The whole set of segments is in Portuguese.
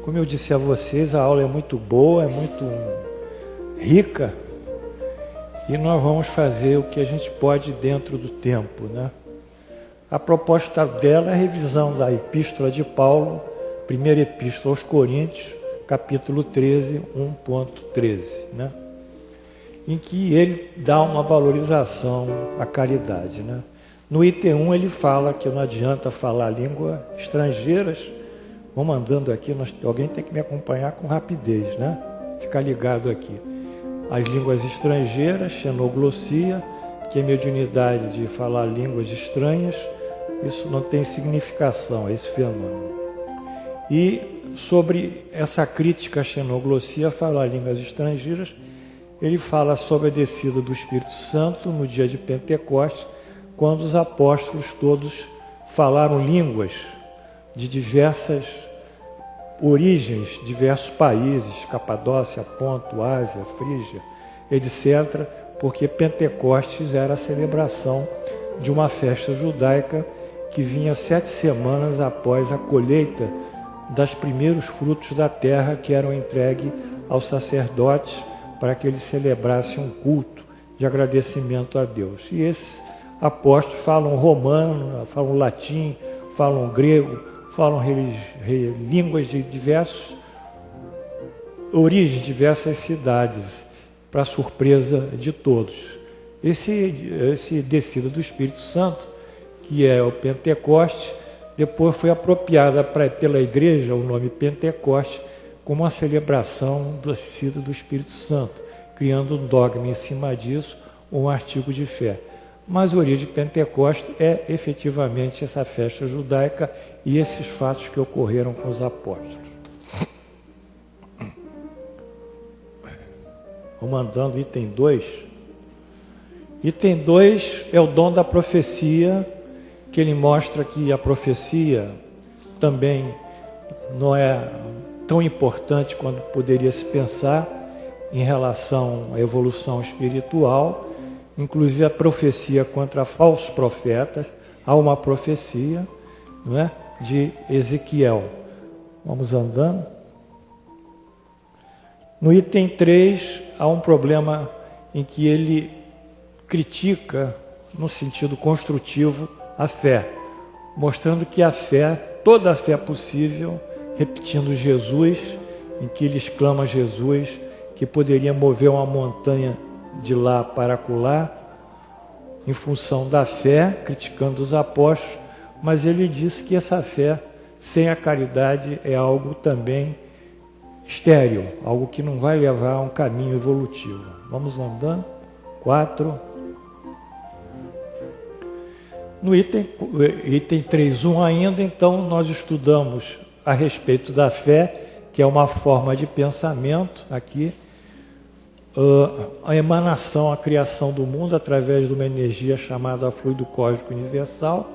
Como eu disse a vocês, a aula é muito boa, é muito rica, e nós vamos fazer o que a gente pode dentro do tempo, né? A proposta dela é a revisão da Epístola de Paulo, primeira Epístola aos Coríntios, capítulo 13, 1.13, né? Em que ele dá uma valorização à caridade, né? No item 1 ele fala que não adianta falar língua estrangeiras. Vamos andando aqui, alguém tem que me acompanhar com rapidez, né? Ficar ligado aqui. As línguas estrangeiras, xenoglossia, que é mediunidade de falar línguas estranhas, isso não tem significação, esse fenômeno. E sobre essa crítica à xenoglossia, falar línguas estrangeiras, ele fala sobre a descida do Espírito Santo no dia de Pentecostes, quando os apóstolos todos falaram línguas de diversas origens, diversos países, Capadócia, Ponto, Ásia, Frígia, etc., porque Pentecostes era a celebração de uma festa judaica que vinha 7 semanas após a colheita dos primeiros frutos da terra que eram entregues aos sacerdotes para que eles celebrassem um culto de agradecimento a Deus. E esses apóstolos falam romano, falam latim, falam grego, falam línguas de diversas origens, diversas cidades, para surpresa de todos. Esse descida do Espírito Santo, que é o Pentecoste, depois foi apropriada pela igreja o nome Pentecoste como uma celebração da descida do Espírito Santo, criando um dogma em cima disso, um artigo de fé. Mas a origem de Pentecostes é efetivamente essa festa judaica e esses fatos que ocorreram com os apóstolos. Vamos andando, item 2. Item 2 é o dom da profecia, que ele mostra que a profecia também não é tão importante quanto poderia se pensar em relação à evolução espiritual. Inclusive a profecia contra falsos profetas, há uma profecia, não é, de Ezequiel. Vamos andando. No item 3, há um problema em que ele critica, no sentido construtivo, a fé, mostrando que a fé, toda a fé possível, repetindo Jesus, em que ele exclama a Jesus que poderia mover uma montanha de lá para acolá, em função da fé, criticando os apóstolos, mas ele disse que essa fé, sem a caridade, é algo também estéril, algo que não vai levar a um caminho evolutivo. Vamos andando. 4. No item 3.1 ainda, então, nós estudamos a respeito da fé, que é uma forma de pensamento aqui, a emanação, a criação do mundo através de uma energia chamada fluido cósmico universal,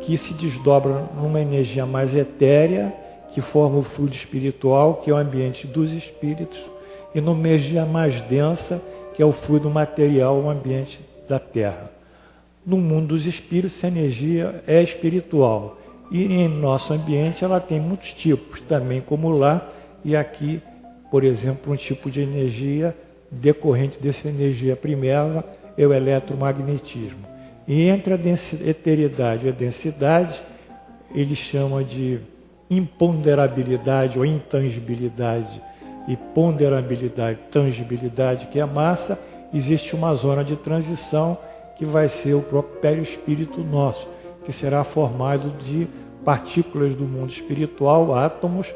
que se desdobra numa energia mais etérea, que forma o fluido espiritual, que é o ambiente dos espíritos, e numa energia mais densa, que é o fluido material, o ambiente da Terra. No mundo dos espíritos, essa energia é espiritual, e em nosso ambiente ela tem muitos tipos, também como lá, e aqui, por exemplo, um tipo de energia decorrente dessa energia primeira é o eletromagnetismo. E entre a eteridade e a densidade, ele chama de imponderabilidade ou intangibilidade, e ponderabilidade, tangibilidade, que é a massa. Existe uma zona de transição que vai ser o próprio perispírito nosso, que será formado de partículas do mundo espiritual, átomos,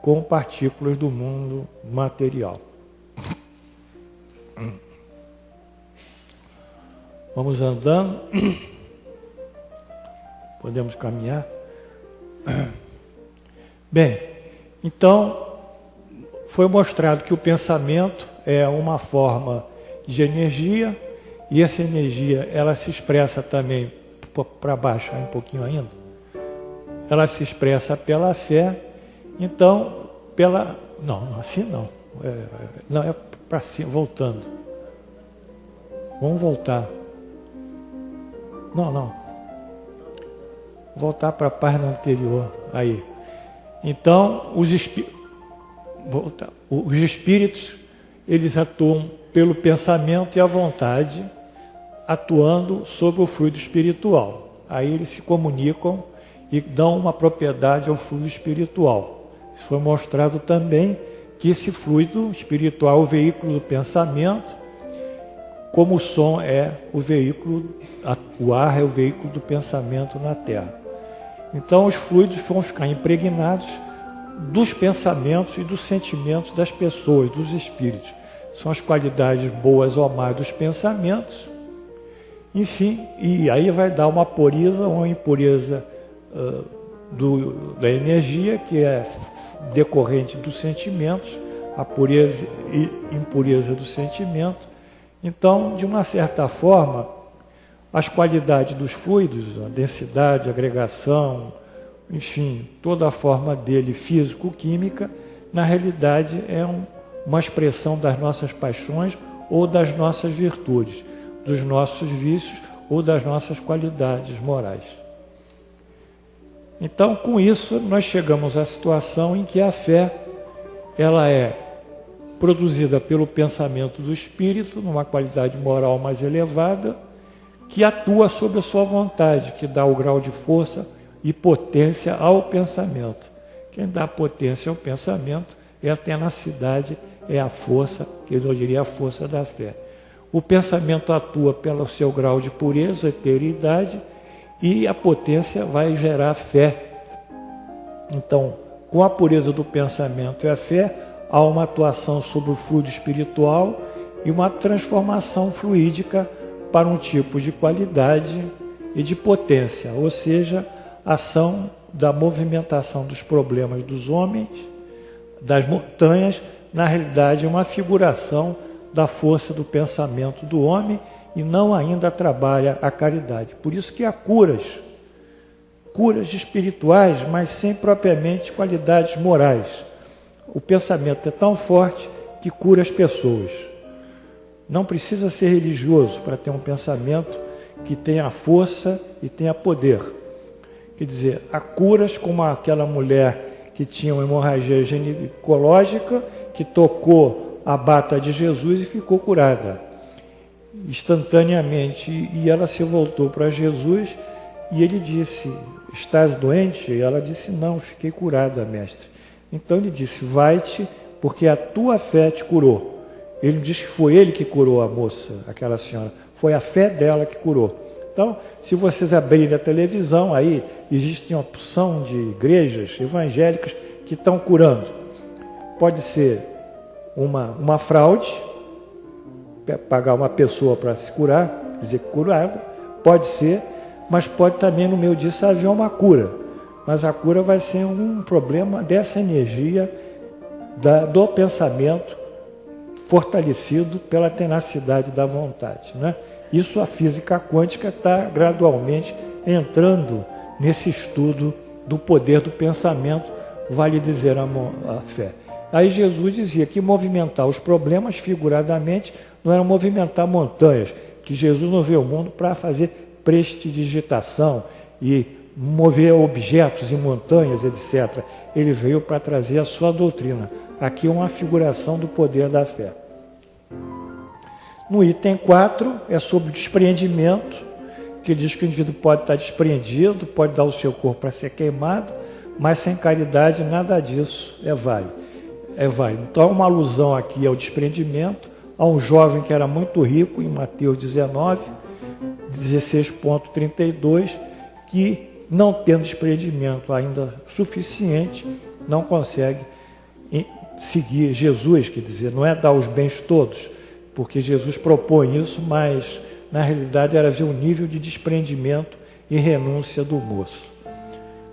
com partículas do mundo material. Vamos andando. Podemos caminhar? Bem, então, foi mostrado que o pensamento é uma forma de energia, e essa energia, ela se expressa também, para baixo um pouquinho ainda, ela se expressa pela fé, então, não, assim não, não, é para cima, voltando. Vamos voltar. Não. Voltar para a página anterior. Aí. Então, os espíritos, eles atuam pelo pensamento e a vontade, atuando sobre o fluido espiritual. Aí eles se comunicam e dão uma propriedade ao fluido espiritual. Isso foi mostrado também que esse fluido espiritual é o veículo do pensamento, como o som é o veículo, o ar é o veículo do pensamento na Terra. Então os fluidos vão ficar impregnados dos pensamentos e dos sentimentos das pessoas, dos espíritos. São as qualidades boas ou más dos pensamentos. Enfim, e aí vai dar uma pureza ou uma impureza da energia, que é decorrente dos sentimentos, a pureza e impureza do sentimento. Então, de uma certa forma, as qualidades dos fluidos, a densidade, a agregação, enfim, toda a forma dele físico-química, na realidade é uma expressão das nossas paixões ou das nossas virtudes, dos nossos vícios ou das nossas qualidades morais. Então, com isso, nós chegamos à situação em que a fé, ela é produzida pelo pensamento do espírito, numa qualidade moral mais elevada, que atua sob a sua vontade, que dá o grau de força e potência ao pensamento. Quem dá potência ao pensamento é a tenacidade, é a força, que eu diria a força da fé. O pensamento atua pelo seu grau de pureza, eternidade, e a potência vai gerar fé. Então, com a pureza do pensamento e a fé, há uma atuação sobre o fluido espiritual e uma transformação fluídica para um tipo de qualidade e de potência, ou seja, ação da movimentação dos problemas dos homens, das montanhas, na realidade é uma figuração da força do pensamento do homem e não ainda trabalha a caridade. Por isso que há curas espirituais, mas sem propriamente qualidades morais. O pensamento é tão forte que cura as pessoas. Não precisa ser religioso para ter um pensamento que tenha força e tenha poder. Quer dizer, há curas como aquela mulher que tinha uma hemorragia ginecológica, que tocou a bata de Jesus e ficou curada instantaneamente. E ela se voltou para Jesus e ele disse: estás doente? E ela disse: não, fiquei curada, mestre. Então ele disse: vai-te, porque a tua fé te curou. Ele não disse que foi ele que curou a moça, aquela senhora. Foi a fé dela que curou. Então, se vocês abrirem a televisão, aí existe uma opção de igrejas evangélicas que estão curando. Pode ser uma fraude, pagar uma pessoa para se curar, dizer que curada, pode ser, mas pode também, no meio disso, haver uma cura. Mas a cura vai ser um problema dessa energia do pensamento fortalecido pela tenacidade da vontade, né? Isso a física quântica está gradualmente entrando nesse estudo do poder do pensamento, vale dizer a fé. Aí Jesus dizia que movimentar os problemas, figuradamente, não era movimentar montanhas, que Jesus não veio ao mundo para fazer prestidigitação e mover objetos em montanhas, etc. Ele veio para trazer a sua doutrina. Aqui é uma figuração do poder da fé. No item 4 é sobre o despreendimento, que ele diz que o indivíduo pode estar despreendido, pode dar o seu corpo para ser queimado, mas sem caridade nada disso é válido. Então há uma alusão aqui ao despreendimento, a um jovem que era muito rico, em Mateus 19, 16.32, que não tendo desprendimento ainda suficiente, não consegue seguir Jesus, quer dizer, não é dar os bens todos, porque Jesus propõe isso, mas na realidade era ver o nível de desprendimento e renúncia do moço.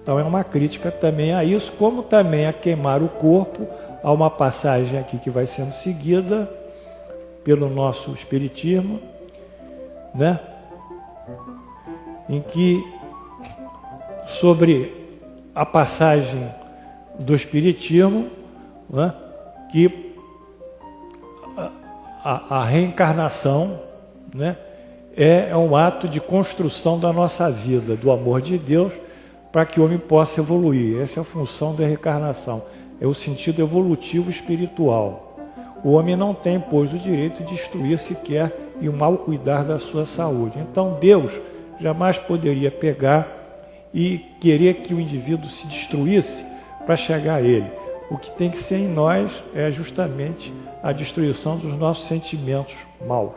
Então é uma crítica também a isso, como também a queimar o corpo. Há uma passagem aqui que vai sendo seguida pelo nosso Espiritismo, né? Em que, sobre a passagem do Espiritismo, né? Que a reencarnação, né, é um ato de construção da nossa vida, do amor de Deus, para que o homem possa evoluir. Essa é a função da reencarnação. é o sentido evolutivo espiritual. O homem não tem, pois, o direito de destruir sequer e o mal cuidar da sua saúde. Então Deus jamais poderia pegar e querer que o indivíduo se destruísse para chegar a ele. O que tem que ser em nós é justamente a destruição dos nossos sentimentos maus.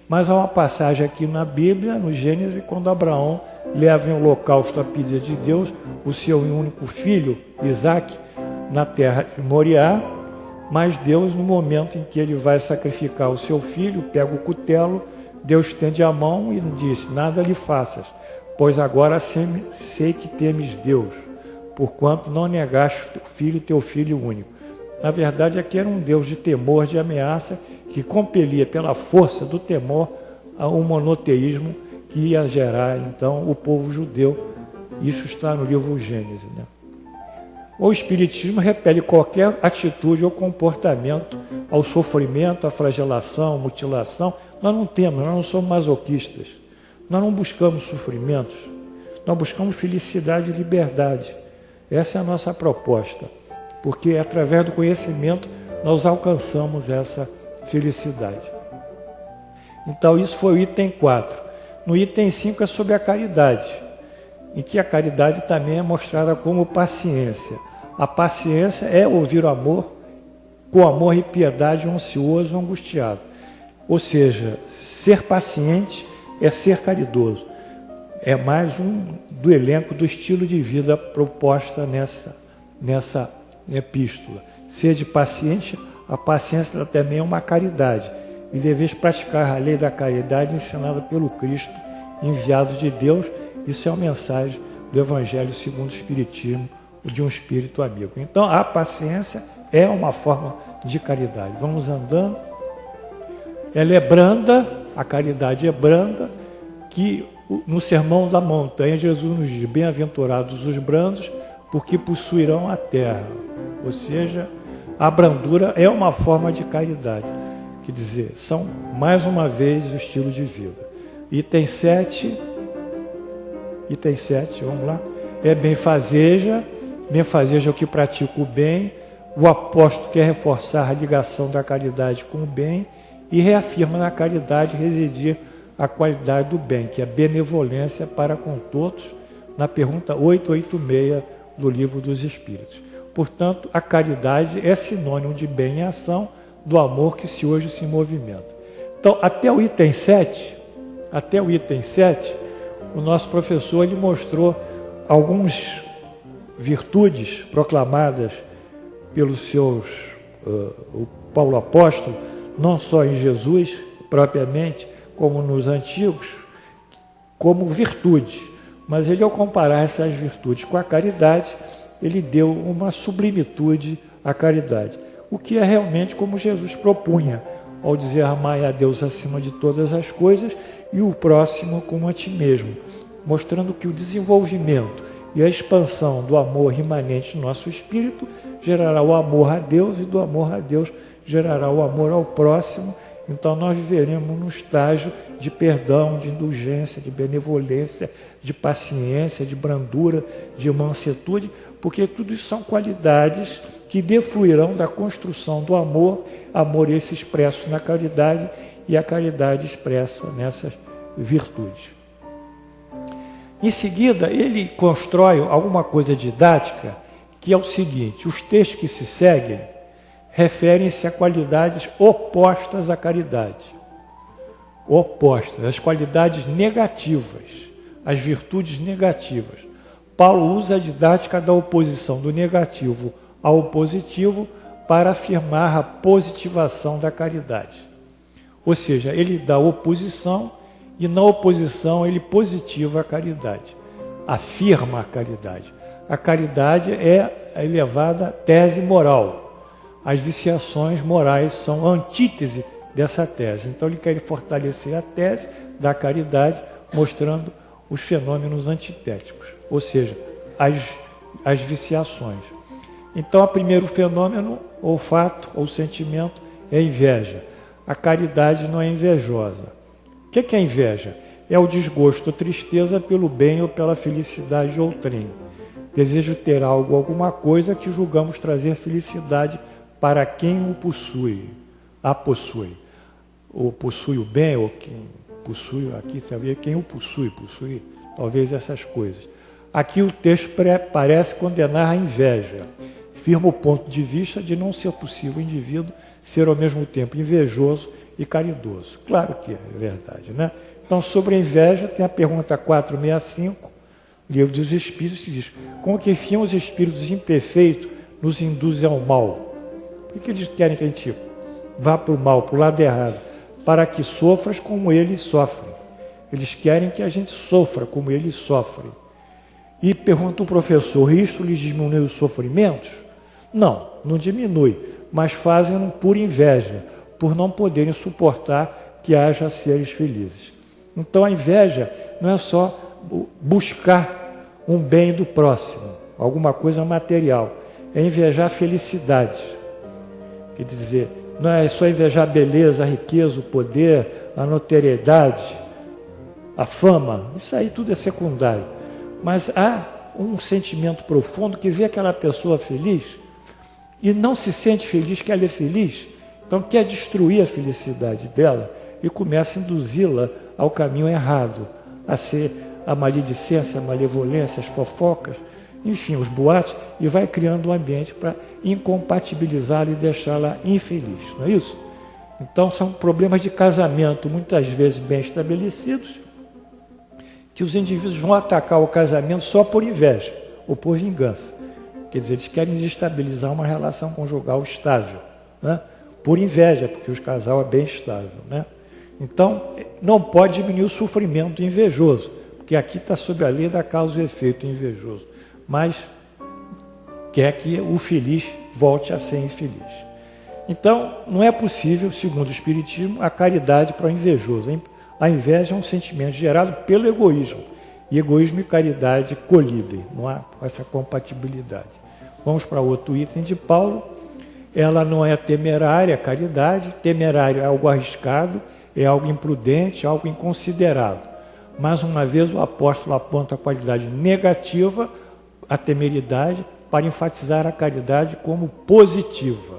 Mas há uma passagem aqui na Bíblia, no Gênesis, quando Abraão leva em holocausto a pedido de Deus o seu único filho, Isaque, na terra de Moriá, mas Deus, no momento em que ele vai sacrificar o seu filho, pega o cutelo, Deus estende a mão e diz: nada lhe faças, pois agora sei que temes Deus, porquanto não negaste teu filho único. Na verdade, aqui era um Deus de temor, de ameaça, que compelia pela força do temor a um monoteísmo que ia gerar, então, o povo judeu. Isso está no livro Gênesis, né? O Espiritismo repele qualquer atitude ou comportamento ao sofrimento, à flagelação, mutilação. Nós não somos masoquistas. Nós não buscamos sofrimentos. Nós buscamos felicidade e liberdade. Essa é a nossa proposta. Porque através do conhecimento nós alcançamos essa felicidade. Então isso foi o item 4. No item 5 é sobre a caridade, em que a caridade também é mostrada como paciência. A paciência é ouvir o amor com amor e piedade, ansioso, angustiado. Ou seja, ser paciente é ser caridoso. É mais um do elenco do estilo de vida proposta nessa epístola. Sede paciente, a paciência também é uma caridade. E deveis praticar a lei da caridade ensinada pelo Cristo, enviado de Deus. Isso é uma mensagem do Evangelho segundo o Espiritismo, de um espírito amigo. Então, a paciência é uma forma de caridade. Vamos andando. Ela é branda, a caridade é branda, que no Sermão da Montanha, Jesus nos diz: bem-aventurados os brandos, porque possuirão a terra. Ou seja, a brandura é uma forma de caridade. Quer dizer, são, mais uma vez, o estilo de vida. Item 7, vamos lá. É benfazeja é o que pratica o bem. O apóstolo quer reforçar a ligação da caridade com o bem e reafirma na caridade residir a qualidade do bem, que é benevolência para com todos, na pergunta 886 do Livro dos Espíritos. Portanto, a caridade é sinônimo de bem em ação, do amor que hoje se movimenta. Então, até o item 7, o nosso professor ele mostrou algumas virtudes proclamadas pelos seus, o Paulo Apóstolo, não só em Jesus propriamente, como nos antigos, como virtudes. Mas ele, ao comparar essas virtudes com a caridade, ele deu uma sublimitude à caridade, o que é realmente como Jesus propunha, ao dizer: amai a Deus acima de todas as coisas e o próximo como a ti mesmo, mostrando que o desenvolvimento e a expansão do amor imanente no nosso espírito gerará o amor a Deus, e do amor a Deus gerará o amor ao próximo. Então nós viveremos num estágio de perdão, de indulgência, de benevolência, de paciência, de brandura, de mansuetude, porque tudo isso são qualidades que defluirão da construção do amor, amor esse expresso na caridade e a caridade expressa nessas virtudes. Em seguida, ele constrói alguma coisa didática, que é o seguinte: os textos que se seguem referem-se a qualidades opostas à caridade. Opostas, as qualidades negativas, as virtudes negativas. Paulo usa a didática da oposição do negativo ao positivo para afirmar a positivação da caridade. Ou seja, ele dá oposição e na oposição ele positiva a caridade, afirma a caridade. A caridade é a elevada tese moral. As viciações morais são a antítese dessa tese. Então ele quer fortalecer a tese da caridade, mostrando os fenômenos antitéticos, ou seja, as viciações. Então, o primeiro fenômeno, ou fato, ou sentimento, é a inveja. A caridade não é invejosa. O que é inveja? É o desgosto ou tristeza pelo bem ou pela felicidade de outrem. Desejo ter algo, alguma coisa que julgamos trazer felicidade para quem o possui, a possui. Ou possui o bem, ou quem possui, aqui sabia quem o possui, talvez essas coisas. Aqui o texto parece condenar a inveja. Firma o ponto de vista de não ser possível o indivíduo ser ao mesmo tempo invejoso e caridoso. Claro que é verdade, né? Então, sobre a inveja, tem a pergunta 465, Livro dos Espíritos, que diz: como que enfiam os espíritos imperfeitos nos induzem ao mal? Por que eles querem que a gente vá para o mal, para o lado errado? Para que sofras como eles sofrem. Eles querem que a gente sofra como eles sofrem. E pergunta o professor: isto lhes diminui os sofrimentos? Não, não diminui, mas fazem por inveja, por não poderem suportar que haja seres felizes. Então a inveja não é só buscar um bem do próximo, alguma coisa material, é invejar a felicidade. Quer dizer, não é só invejar a beleza, a riqueza, o poder, a notoriedade, a fama, isso aí tudo é secundário. Mas há um sentimento profundo que vê aquela pessoa feliz e não se sente feliz que ela é feliz, então quer destruir a felicidade dela e começa a induzi-la ao caminho errado, a ser a maledicência, a malevolência, as fofocas, enfim, os boatos, e vai criando um ambiente para incompatibilizá-la e deixá-la infeliz, não é isso? Então são problemas de casamento, muitas vezes bem estabelecidos, que os indivíduos vão atacar o casamento só por inveja ou por vingança. Quer dizer, eles querem desestabilizar uma relação conjugal estável, né? Por inveja, porque o casal é bem estável, né? Então, não pode diminuir o sofrimento invejoso, porque aqui está sob a lei da causa e efeito invejoso, mas quer que o feliz volte a ser infeliz. Então, não é possível, segundo o Espiritismo, a caridade para o invejoso. A inveja é um sentimento gerado pelo egoísmo, e egoísmo e caridade colidem, não há essa compatibilidade. Vamos para outro item de Paulo. Ela não é temerária, a caridade. Temerário é algo arriscado, é algo imprudente, algo inconsiderado. Mais uma vez o apóstolo aponta a qualidade negativa, a temeridade, para enfatizar a caridade como positiva.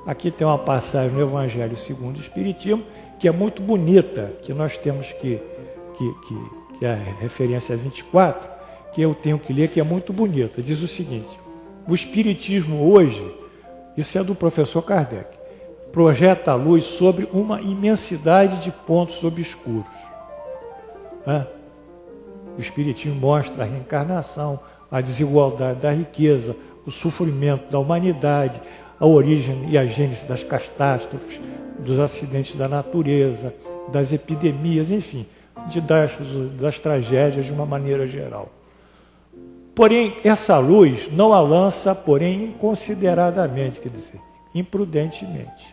Aqui tem uma passagem no Evangelho segundo o Espiritismo, que é muito bonita, que nós temos que é a referência 24, que eu tenho que ler, que é muito bonita. Diz o seguinte: o Espiritismo hoje, isso é do professor Kardec, projeta a luz sobre uma imensidade de pontos obscuros. O Espiritismo mostra a reencarnação, a desigualdade da riqueza, o sofrimento da humanidade, a origem e a gênese das catástrofes, dos acidentes da natureza, das epidemias, enfim, das tragédias de uma maneira geral. Porém, essa luz não a lança, porém, inconsideradamente, quer dizer, imprudentemente.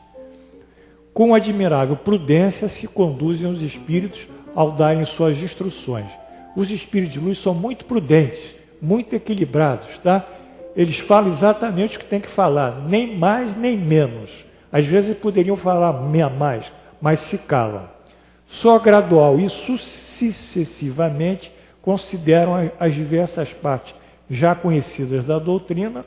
Com admirável prudência se conduzem os espíritos ao darem suas instruções. Os espíritos de luz são muito prudentes, muito equilibrados, tá? Eles falam exatamente o que tem que falar, nem mais nem menos. Às vezes poderiam falar mais, mas se calam. Só gradual e sucessivamente consideram as diversas partes já conhecidas da doutrina,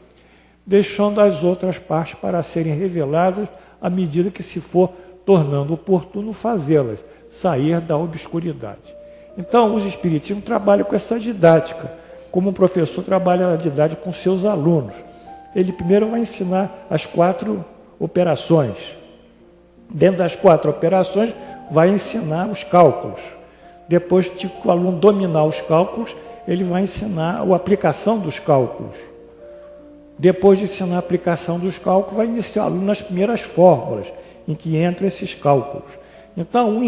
deixando as outras partes para serem reveladas à medida que se for tornando oportuno fazê-las sair da obscuridade. Então, os espiritismos trabalham com essa didática, como um professor trabalha a didática com seus alunos. Ele primeiro vai ensinar as 4 operações. Dentro das 4 operações, vai ensinar os cálculos. Depois que o aluno dominar os cálculos, ele vai ensinar a aplicação dos cálculos. Depois de ensinar a aplicação dos cálculos, vai iniciar o aluno nas primeiras fórmulas em que entram esses cálculos. Então,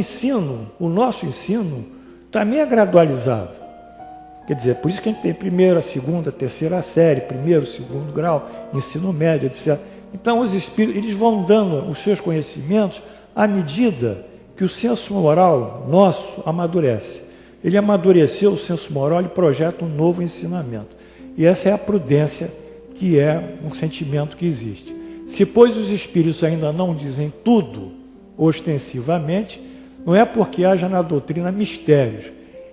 o nosso ensino, também é gradualizado. Quer dizer, por isso que a gente tem primeira, segunda, terceira série, primeiro, segundo grau, ensino médio, etc. Então, os espíritos, eles vão dando os seus conhecimentos à medida que o senso moral nosso amadurece. Ele amadureceu o senso moral e projeta um novo ensinamento. E essa é a prudência, que é um sentimento que existe. Se, pois, os espíritos ainda não dizem tudo ostensivamente, não é porque haja na doutrina mistérios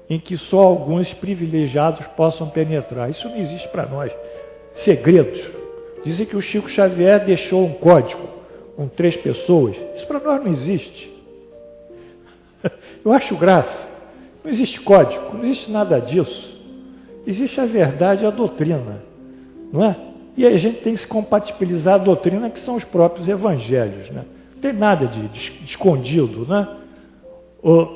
em que só alguns privilegiados possam penetrar. Isso não existe para nós. segredos. Dizem que o Chico Xavier deixou um código com 3 pessoas. Isso para nós não existe. Eu acho graça. Não existe código, não existe nada disso. Existe a verdade e a doutrina, não é? E aí a gente tem que se compatibilizar a doutrina, que são os próprios evangelhos, né? Não tem nada de escondido, né?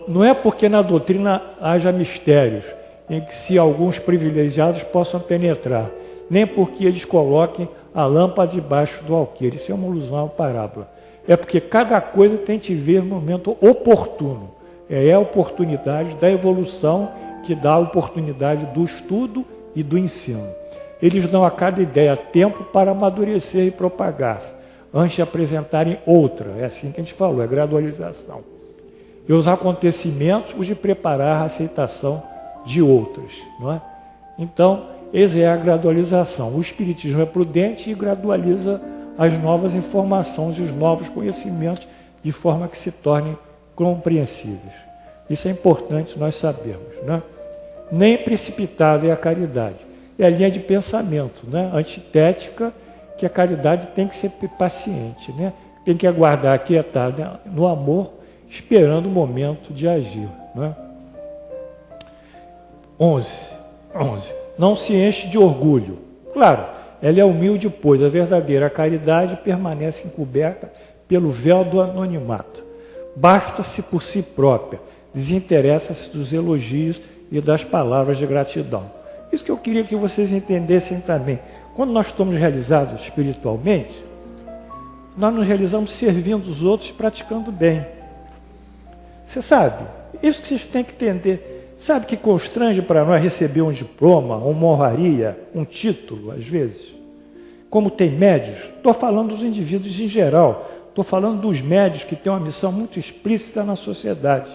Não é porque na doutrina haja mistérios em que se alguns privilegiados possam penetrar, nem porque eles coloquem a lâmpada debaixo do alqueire. Isso é uma alusão, uma parábola. É porque cada coisa tem que ver no momento oportuno. É a oportunidade da evolução que dá a oportunidade do estudo e do ensino. Eles dão a cada ideia tempo para amadurecer e propagar-se, antes de apresentarem outra. É assim que a gente falou, é gradualização. E os acontecimentos, os de preparar a aceitação de outras, não é? Então, essa é a gradualização. O Espiritismo é prudente e gradualiza as novas informações e os novos conhecimentos de forma que se tornem compreensíveis. Isso é importante nós sabermos, né? Nem precipitada é a caridade. É a linha de pensamento, né? Antitética, que a caridade tem que ser paciente, né? Tem que aguardar, aquietar no amor, esperando o momento de agir, né? 11. Não se enche de orgulho. Claro, ela é humilde, pois a verdadeira caridade permanece encoberta pelo véu do anonimato. Basta-se por si própria, desinteressa-se dos elogios e das palavras de gratidão. Isso que eu queria que vocês entendessem também. Quando nós estamos realizados espiritualmente, nós nos realizamos servindo os outros e praticando bem. Você sabe, isso que vocês têm que entender. Sabe que constrange para nós receber um diploma, uma honraria, um título, às vezes? Como tem médios, estou falando dos indivíduos em geral, estou falando dos médios que têm uma missão muito explícita na sociedade.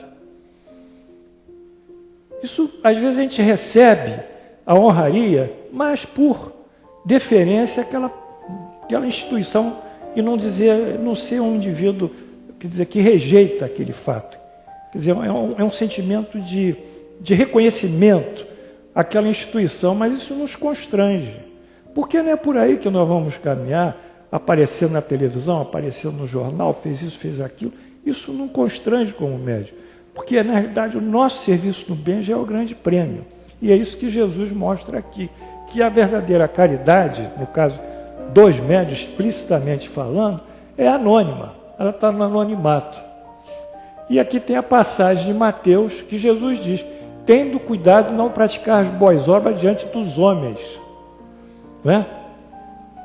Isso, às vezes, a gente recebe a honraria, mas por deferência àquela instituição e não ser um indivíduo, quer dizer, que rejeita aquele fato. Quer dizer, é um sentimento de reconhecimento àquela instituição, mas isso nos constrange. Porque não é por aí que nós vamos caminhar, aparecendo na televisão, aparecendo no jornal, fez isso, fez aquilo. Isso não constrange como médico. Porque, na realidade, o nosso serviço no bem já é o grande prêmio. E é isso que Jesus mostra aqui, que a verdadeira caridade, no caso dos médios, explicitamente falando, é anônima. Ela está no anonimato. E aqui tem a passagem de Mateus, que Jesus diz: tendo cuidado de não praticar as boas obras diante dos homens. Não é?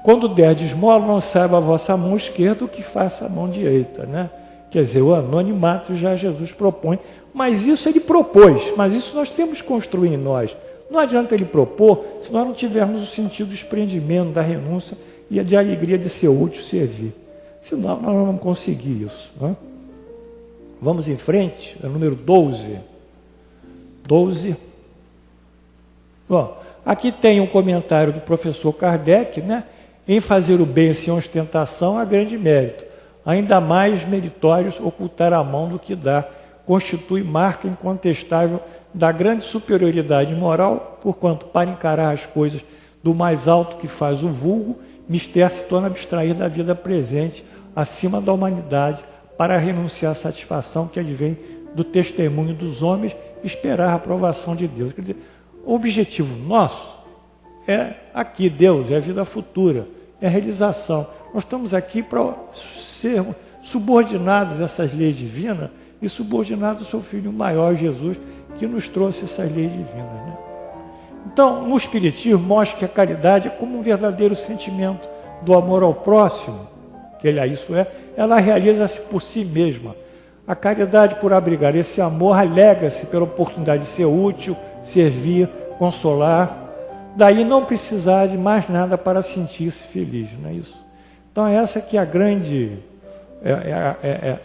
Quando der de esmola, não saiba a vossa mão esquerda o que faça a mão direita. Né? Quer dizer, o anonimato já Jesus propõe. Mas isso ele propôs, mas isso nós temos que construir em nós. Não adianta ele propor se nós não tivermos o sentido do desprendimento, da renúncia e de alegria de ser útil, servir. Senão nós não vamos conseguir isso. Né? Vamos em frente, é o número 12. 12. Bom, aqui tem um comentário do professor Kardec, né? Em fazer o bem sem ostentação há grande mérito. Ainda mais meritórios ocultar a mão do que dar. Constitui marca incontestável da grande superioridade moral, porquanto, para encarar as coisas do mais alto que faz o vulgo, mister se torna abstrair da vida presente, acima da humanidade, para renunciar à satisfação que advém do testemunho dos homens e esperar a aprovação de Deus. Quer dizer, o objetivo nosso é aqui, Deus, é a vida futura, é a realização. Nós estamos aqui para ser subordinados a essas leis divinas e subordinados ao seu Filho maior, Jesus, que nos trouxe essas leis divinas. Né? Então, no Espiritismo, mostra que a caridade é como um verdadeiro sentimento do amor ao próximo, que isso é, ela realiza-se por si mesma. A caridade, por abrigar esse amor, alega-se pela oportunidade de ser útil, servir, consolar, daí não precisar de mais nada para sentir-se feliz, não é isso? Então essa que é a grande,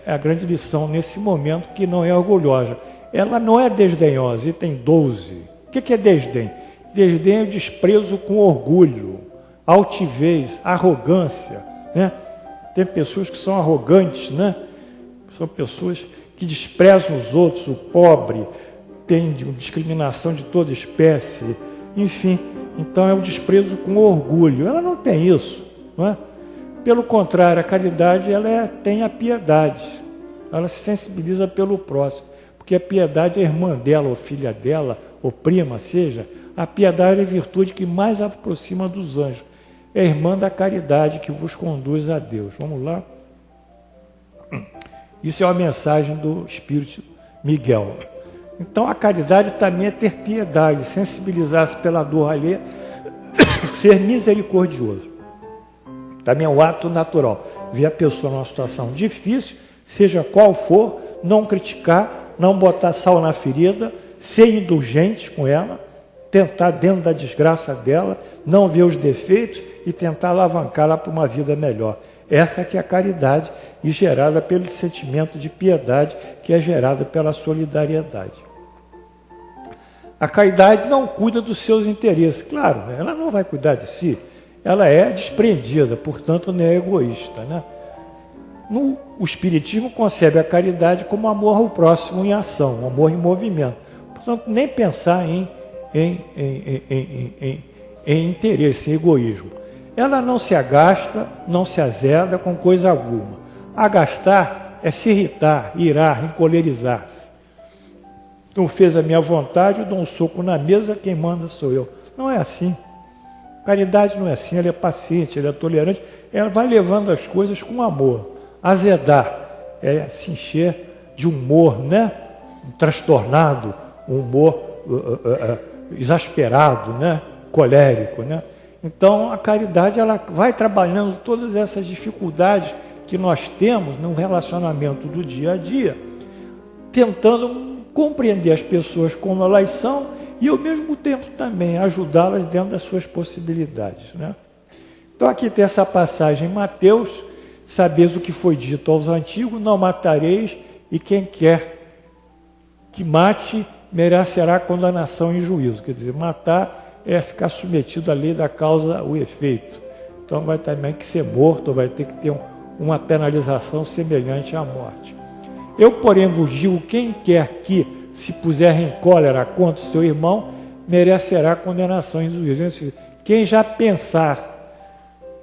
a grande lição nesse momento, que não é orgulhosa. Ela não é desdenhosa, item 12. O que é desdém? Desdém é o desprezo com orgulho, altivez, arrogância, né? Tem pessoas que são arrogantes, né? São pessoas que desprezam os outros, o pobre, tem discriminação de toda espécie, enfim, Então é o desprezo com orgulho. Ela não tem isso, não é? Pelo contrário, a caridade tem a piedade. Ela se sensibiliza pelo próximo, porque a piedade é irmã dela, ou filha dela, ou prima, seja, a piedade é a virtude que mais aproxima dos anjos. É a irmã da caridade que vos conduz a Deus. Vamos lá? Isso é uma mensagem do Espírito Miguel. Então a caridade também é ter piedade, sensibilizar-se pela dor alheia, ser misericordioso. Também é um ato natural. Ver a pessoa numa situação difícil, seja qual for, não criticar, não botar sal na ferida, ser indulgente com ela, tentar dentro da desgraça dela, não ver os defeitos e tentar alavancá-la para uma vida melhor. Essa que é a caridade, e gerada pelo sentimento de piedade, que é gerada pela solidariedade. A caridade não cuida dos seus interesses. Claro, ela não vai cuidar de si. Ela é desprendida, portanto não é egoísta, né? O Espiritismo concebe a caridade como amor ao próximo em ação, amor em movimento. Portanto, nem pensar em interesse, em egoísmo. Ela não se agasta, não se azeda com coisa alguma. Agastar é se irritar, irar, encolerizar-se. Não fez a minha vontade, eu dou um soco na mesa, quem manda sou eu. Não é assim. Caridade não é assim, ela é paciente, ela é tolerante, ela vai levando as coisas com amor. Azedar é se encher de humor, né? Transtornado, um humor exasperado, né? Colérico, né? Então a caridade ela vai trabalhando todas essas dificuldades que nós temos no relacionamento do dia a dia, tentando compreender as pessoas como elas são e ao mesmo tempo também ajudá-las dentro das suas possibilidades, né? Então aqui tem essa passagem em Mateus: sabeis o que foi dito aos antigos, não matareis, e quem quer que mate merecerá condenação em juízo. Quer dizer, matar é ficar submetido à lei da causa, o efeito. Então vai também que ser morto, vai ter que ter uma penalização semelhante à morte. Eu, porém, vos digo, quem quer que se puser em cólera contra o seu irmão, merecerá condenação em juízo. Quem já pensar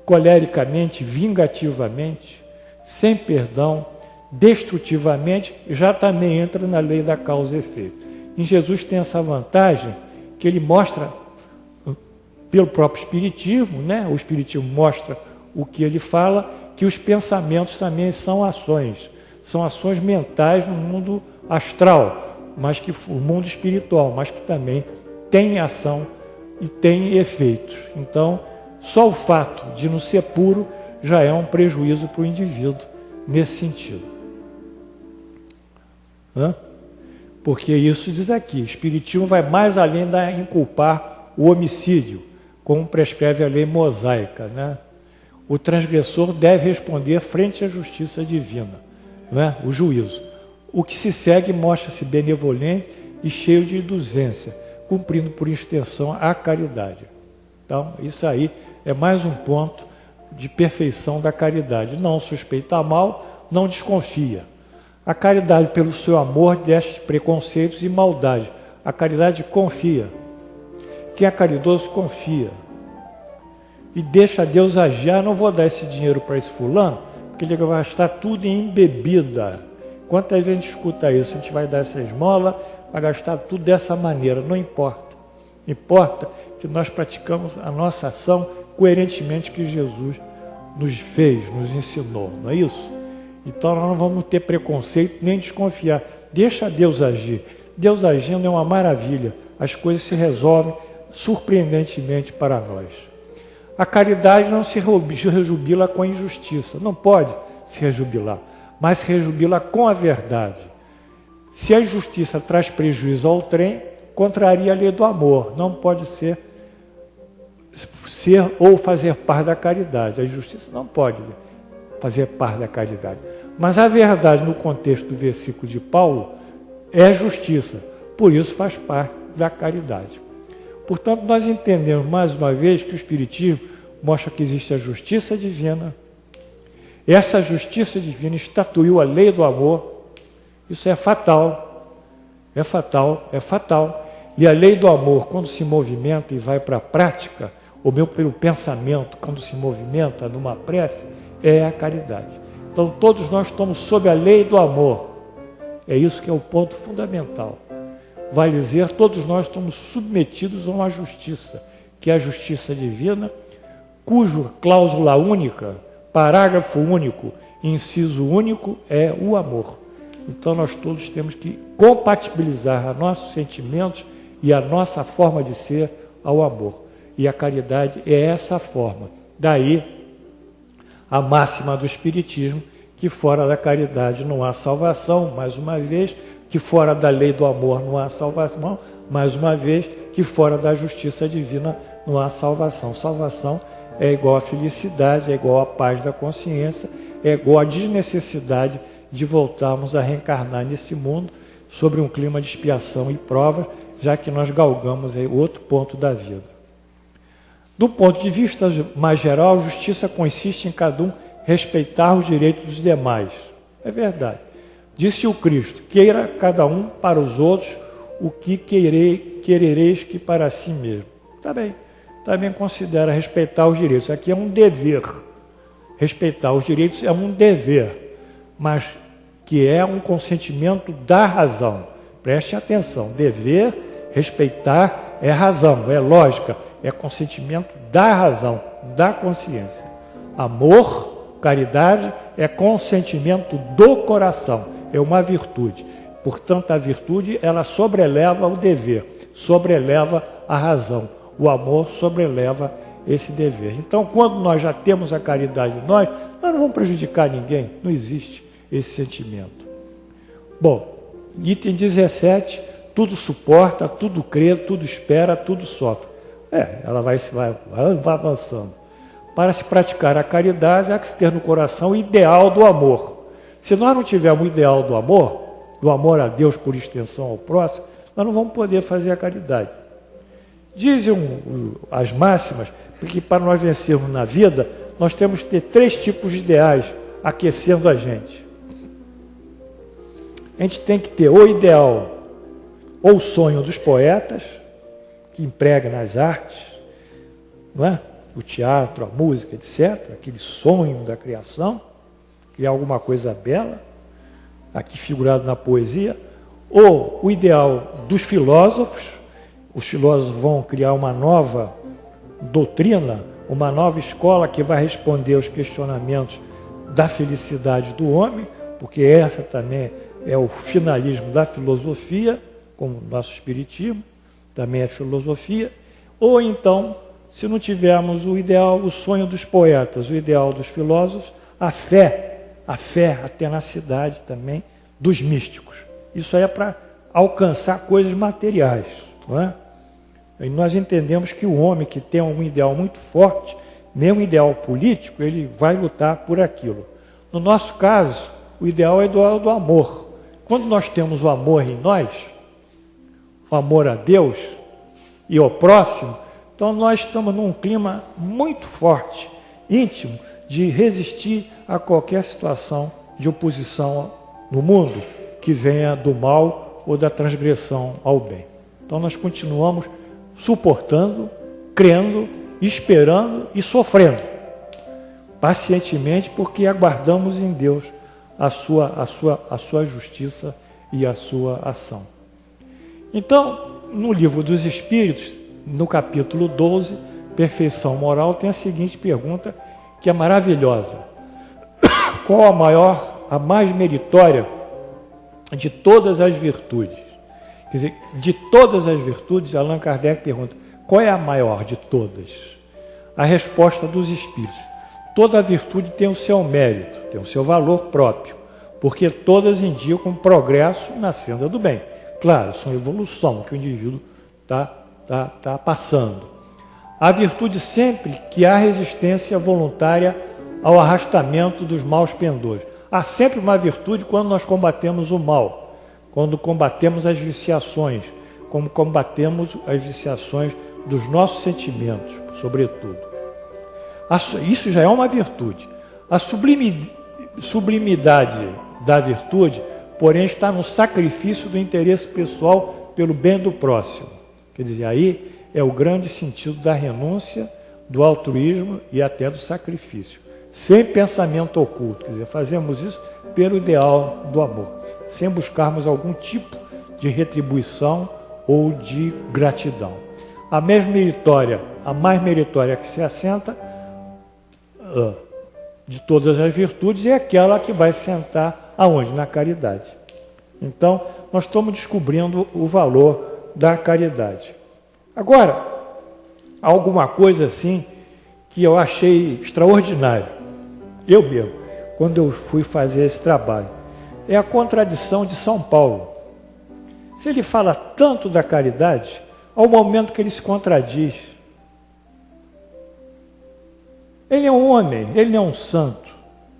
colericamente, vingativamente, sem perdão, destrutivamente, já também entra na lei da causa e efeito. Em Jesus tem essa vantagem que ele mostra pelo próprio Espiritismo, né? O Espiritismo mostra o que ele fala, que os pensamentos também são ações mentais no mundo astral, mas que o mundo espiritual, mas que também tem ação e tem efeitos. Então, só o fato de não ser puro já é um prejuízo para o indivíduo nesse sentido. Porque isso diz aqui, o Espiritismo vai mais além da inculpar o homicídio, como prescreve a lei mosaica, né? O transgressor deve responder frente à justiça divina, não é? O juízo. O que se segue mostra-se benevolente e cheio de indulgência, cumprindo por extensão a caridade. Então, isso aí é mais um ponto de perfeição da caridade. Não suspeita mal, não desconfia. A caridade, pelo seu amor, deixa preconceitos e maldade. A caridade confia. Quem é caridoso, confia. E deixa Deus agir. Ah, não vou dar esse dinheiro para esse fulano, porque ele vai gastar tudo em bebida. Quantas vezes a gente escuta isso? A gente vai dar essa esmola, vai gastar tudo dessa maneira. Não importa. Importa que nós praticamos a nossa ação coerentemente que Jesus nos fez, nos ensinou. Não é isso? Então nós não vamos ter preconceito nem desconfiar. Deixa Deus agir. Deus agindo é uma maravilha. As coisas se resolvem surpreendentemente para nós. A caridade não se rejubila com a injustiça. Não pode se rejubilar, mas se rejubila com a verdade. Se a injustiça traz prejuízo ao trem, contraria a lei do amor. Não pode ser ou fazer parte da caridade. A injustiça não pode fazer parte da caridade. Mas a verdade, no contexto do versículo de Paulo, é justiça. Por isso faz parte da caridade. Portanto, nós entendemos mais uma vez que o Espiritismo mostra que existe a justiça divina. Essa justiça divina estatuiu a lei do amor. Isso é fatal. É fatal, é fatal. E a lei do amor, quando se movimenta e vai para a prática, ou meu pelo pensamento, quando se movimenta numa prece, é a caridade. Então todos nós estamos sob a lei do amor. É isso que é o ponto fundamental. Vale dizer, todos nós estamos submetidos a uma justiça, que é a justiça divina, cuja cláusula única, parágrafo único, inciso único é o amor. Então nós todos temos que compatibilizar nossos sentimentos e a nossa forma de ser ao amor. E a caridade é essa forma. Daí a máxima do Espiritismo, que fora da caridade não há salvação, mais uma vez, que fora da lei do amor não há salvação, mais uma vez, que fora da justiça divina não há salvação. Salvação é igual à felicidade, é igual à paz da consciência, é igual à desnecessidade de voltarmos a reencarnar nesse mundo sobre um clima de expiação e prova, já que nós galgamos aí outro ponto da vida. Do ponto de vista mais geral, a justiça consiste em cada um respeitar os direitos dos demais. É verdade. Disse o Cristo, queira cada um para os outros o que querereis que para si mesmo. Tá bem. Também considera respeitar os direitos. Aqui é um dever. Respeitar os direitos é um dever, mas que é um consentimento da razão. Preste atenção. Dever, respeitar é razão, é lógica, é consentimento da razão, da consciência. Amor, caridade, é consentimento do coração, é uma virtude. Portanto, a virtude, ela sobreleva o dever, sobreleva a razão. O amor sobreleva esse dever. Então, quando nós já temos a caridade em nós não vamos prejudicar ninguém, não existe esse sentimento. Bom, item 17, tudo suporta, tudo crê, tudo espera, tudo sofre. Ela vai avançando. Para se praticar a caridade, há que se ter no coração o ideal do amor. Se nós não tivermos o ideal do amor a Deus por extensão ao próximo, nós não vamos poder fazer a caridade. Dizem as máximas que para nós vencermos na vida, nós temos que ter 3 tipos de ideais aquecendo a gente. A gente tem que ter o ideal, ou o sonho dos poetas, que emprega nas artes, não é? O teatro, a música, etc., aquele sonho da criação, criar alguma coisa bela, aqui figurado na poesia, ou o ideal dos filósofos. Os filósofos vão criar uma nova doutrina, uma nova escola que vai responder aos questionamentos da felicidade do homem, porque essa também é o finalismo da filosofia, como o nosso espiritismo, também é filosofia. Ou então, se não tivermos o ideal, o sonho dos poetas, o ideal dos filósofos, a fé, a tenacidade também dos místicos. Isso aí é para alcançar coisas materiais, não é? E nós entendemos que o homem que tem um ideal muito forte, mesmo ideal político, ele vai lutar por aquilo. No nosso caso, o ideal é do amor. Quando nós temos o amor em nós, o amor a Deus e ao próximo, então nós estamos num clima muito forte, íntimo, de resistir a qualquer situação de oposição no mundo que venha do mal ou da transgressão ao bem. Então nós continuamos suportando, crendo, esperando e sofrendo pacientemente, porque aguardamos em Deus a sua justiça e a sua ação. Então, no livro dos Espíritos, no capítulo 12, Perfeição Moral, tem a seguinte pergunta, que é maravilhosa. Qual a mais meritória de todas as virtudes? Quer dizer, de todas as virtudes, Allan Kardec pergunta, qual é a maior de todas? A resposta dos Espíritos. Toda virtude tem o seu mérito, tem o seu valor próprio, porque todas indicam progresso na senda do bem. Claro, são evolução que o indivíduo está passando. A virtude sempre que há resistência voluntária ao arrastamento dos maus pendores. Há sempre uma virtude quando nós combatemos o mal, quando combatemos as viciações, como combatemos as viciações dos nossos sentimentos, sobretudo. Isso já é uma virtude. A sublimidade da virtude, porém, está no sacrifício do interesse pessoal pelo bem do próximo. Quer dizer, aí é o grande sentido da renúncia, do altruísmo e até do sacrifício. Sem pensamento oculto, quer dizer, fazemos isso pelo ideal do amor, sem buscarmos algum tipo de retribuição ou de gratidão. A mais meritória que se assenta de todas as virtudes é aquela que vai sentar aonde? Na caridade. Então, nós estamos descobrindo o valor da caridade. Agora, alguma coisa assim que eu achei extraordinário, eu mesmo, quando eu fui fazer esse trabalho, é a contradição de São Paulo. Se ele fala tanto da caridade, ao momento que ele se contradiz. Ele é um homem, ele não é um santo.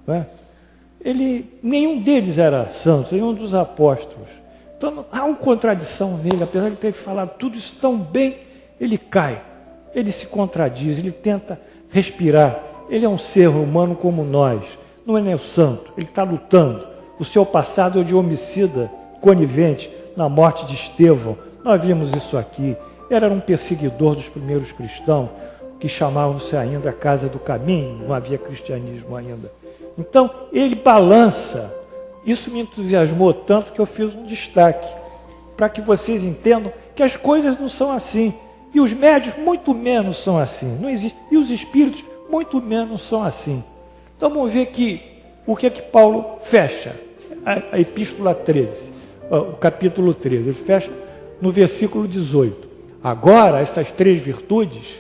Não é? Nenhum deles era santo, nenhum dos apóstolos. Então há uma contradição nele, apesar de ter falado tudo isso tão bem, ele cai, ele se contradiz, ele tenta respirar. Ele é um ser humano como nós, não é nem o santo, ele está lutando. O seu passado é de homicida conivente na morte de Estevão. Nós vimos isso aqui. Era um perseguidor dos primeiros cristãos, que chamavam-se ainda a Casa do Caminho, não havia cristianismo ainda. Então, ele balança. Isso me entusiasmou tanto que eu fiz um destaque, para que vocês entendam que as coisas não são assim. E os médios muito menos são assim. Não existe. E os espíritos muito menos são assim. Então, vamos ver o que é que Paulo fecha. A Epístola 13, o capítulo 13, ele fecha no versículo 18. Agora, essas três virtudes,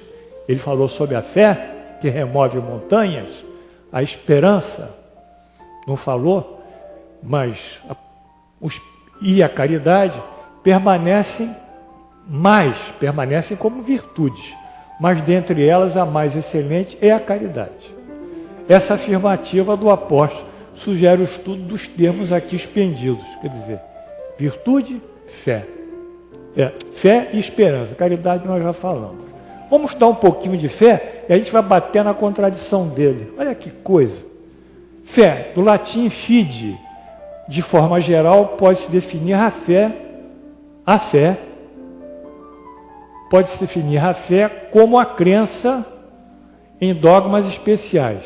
ele falou sobre a fé, que remove montanhas, a esperança, não falou, mas e a caridade permanecem como virtudes, mas dentre elas a mais excelente é a caridade. Essa afirmativa do apóstolo sugere o estudo dos termos aqui expendidos, quer dizer, virtude, fé. Fé e esperança. Caridade nós já falamos. Vamos estudar um pouquinho de fé e a gente vai bater na contradição dele. Olha que coisa. Fé, do latim fide, de forma geral, pode-se definir a fé pode-se definir a fé como a crença em dogmas especiais.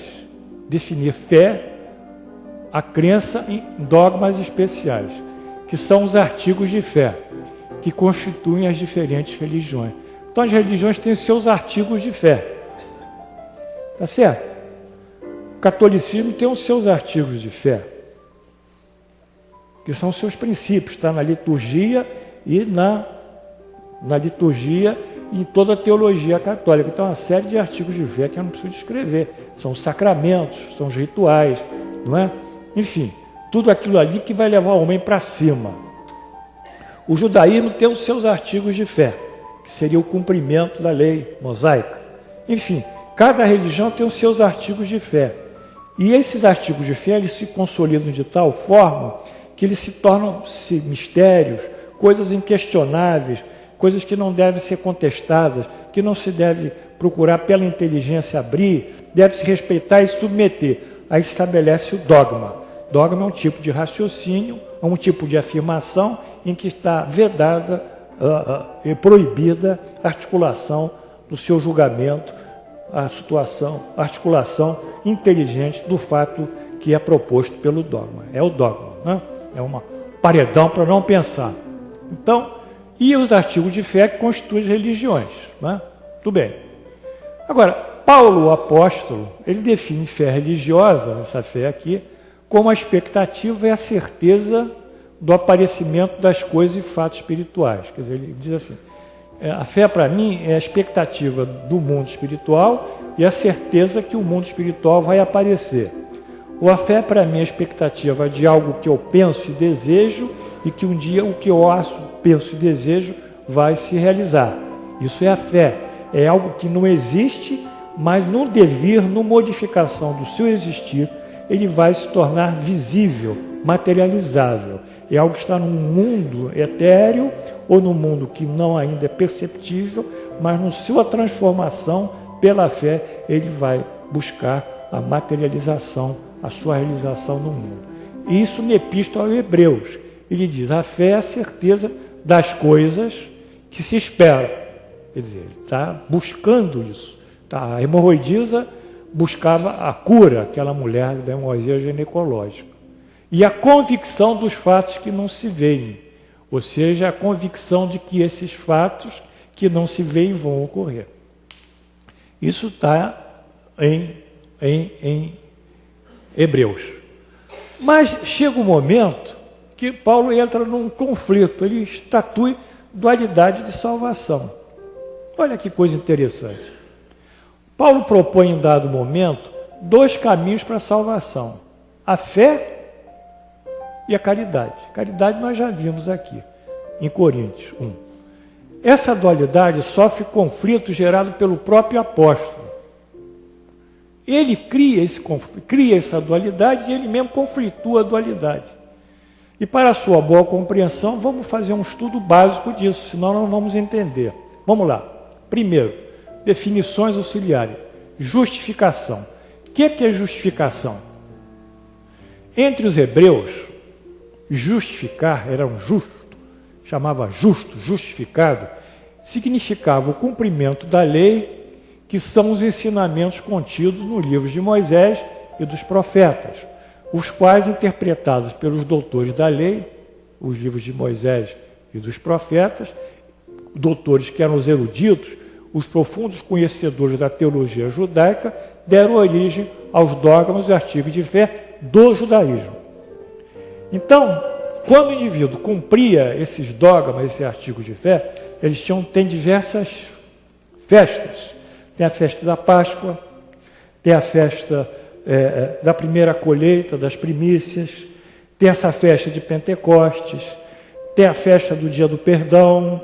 Definir fé, a crença em dogmas especiais, que são os artigos de fé, que constituem as diferentes religiões. Então as religiões têm os seus artigos de fé. Tá certo? O catolicismo tem os seus artigos de fé, que são os seus princípios, está na liturgia e na liturgia e em toda a teologia católica. Então, uma série de artigos de fé que eu não preciso descrever. São os sacramentos, são os rituais, não é? Enfim, tudo aquilo ali que vai levar o homem para cima. O judaísmo tem os seus artigos de fé, que seria o cumprimento da lei mosaica. Enfim, cada religião tem os seus artigos de fé. E esses artigos de fé, eles se consolidam de tal forma que eles se tornam mistérios, coisas inquestionáveis, coisas que não devem ser contestadas, que não se deve procurar pela inteligência abrir, deve se respeitar e submeter. Aí se estabelece o dogma. Dogma é um tipo de raciocínio, é um tipo de afirmação em que está vedada e proibida a articulação do seu julgamento, a articulação inteligente do fato que é proposto pelo dogma. É o dogma, né? É um paredão para não pensar. Então, e os artigos de fé que constituem as religiões, né? Tudo bem. Agora, Paulo, o apóstolo, ele define fé religiosa, essa fé aqui, como a expectativa e a certeza do aparecimento das coisas e fatos espirituais. Quer dizer, ele diz assim, a fé para mim é a expectativa do mundo espiritual e a certeza que o mundo espiritual vai aparecer. Ou a fé para mim é a expectativa de algo que eu penso e desejo e que um dia o que eu penso e desejo vai se realizar. Isso é a fé. É algo que não existe, mas no devir, no modificação do seu existir, ele vai se tornar visível, materializável. É algo que está num mundo etéreo ou num mundo que não ainda é perceptível, mas na sua transformação, pela fé, ele vai buscar a materialização, a sua realização no mundo. E isso na Epístola aos Hebreus. Ele diz, a fé é a certeza das coisas que se espera. Quer dizer, ele está buscando isso. Tá? A hemorroidisa buscava a cura, aquela mulher da hemorragia ginecológica. E a convicção dos fatos que não se veem, ou seja, a convicção de que esses fatos que não se veem vão ocorrer. Isso está em Hebreus. Mas chega um momento que Paulo entra num conflito, ele estatui dualidade de salvação. Olha que coisa interessante. Paulo propõe em dado momento 2 caminhos para a salvação: a fé e a caridade. Caridade nós já vimos aqui, em Coríntios 1. Essa dualidade sofre conflito gerado pelo próprio apóstolo. Ele cria essa dualidade e ele mesmo conflitua a dualidade. E para a sua boa compreensão, vamos fazer um estudo básico disso, senão não vamos entender. Vamos lá. Primeiro, definições auxiliares. Justificação. O que é justificação? Entre os hebreus, justificar era um justo, chamava justo, justificado, significava o cumprimento da lei, que são os ensinamentos contidos no livro de Moisés e dos profetas, os quais, interpretados pelos doutores da lei, os livros de Moisés e dos profetas, doutores que eram os eruditos, os profundos conhecedores da teologia judaica, deram origem aos dogmas e artigos de fé do judaísmo. Então, quando o indivíduo cumpria esses dogmas, esses artigos de fé, tem diversas festas. Tem a festa da Páscoa, tem a festa da primeira colheita, das primícias, tem essa festa de Pentecostes, tem a festa do Dia do Perdão,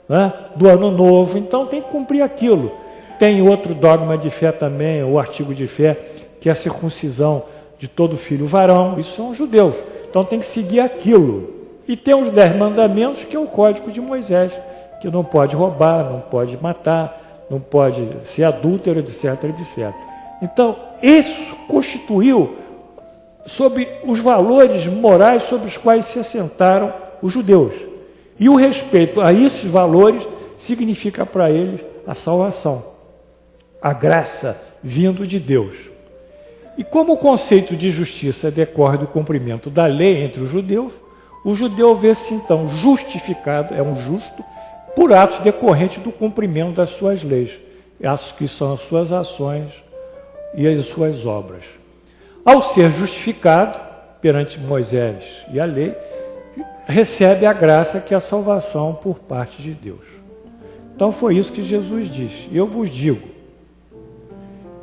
né, do Ano Novo. Então tem que cumprir aquilo. Tem outro dogma de fé também, o artigo de fé, que é a circuncisão de todo filho varão. Isso são os judeus. Então tem que seguir aquilo. E tem os 10 mandamentos, que é o código de Moisés, que não pode roubar, não pode matar, não pode ser adúltero, etc, etc. Então, isso constituiu sobre os valores morais sobre os quais se assentaram os judeus. E o respeito a esses valores significa para eles a salvação, a graça vindo de Deus. E como o conceito de justiça decorre do cumprimento da lei entre os judeus, o judeu vê-se então justificado, é um justo, por atos decorrentes do cumprimento das suas leis, atos que são as suas ações e as suas obras. Ao ser justificado perante Moisés e a lei, recebe a graça que é a salvação por parte de Deus. Então foi isso que Jesus disse: eu vos digo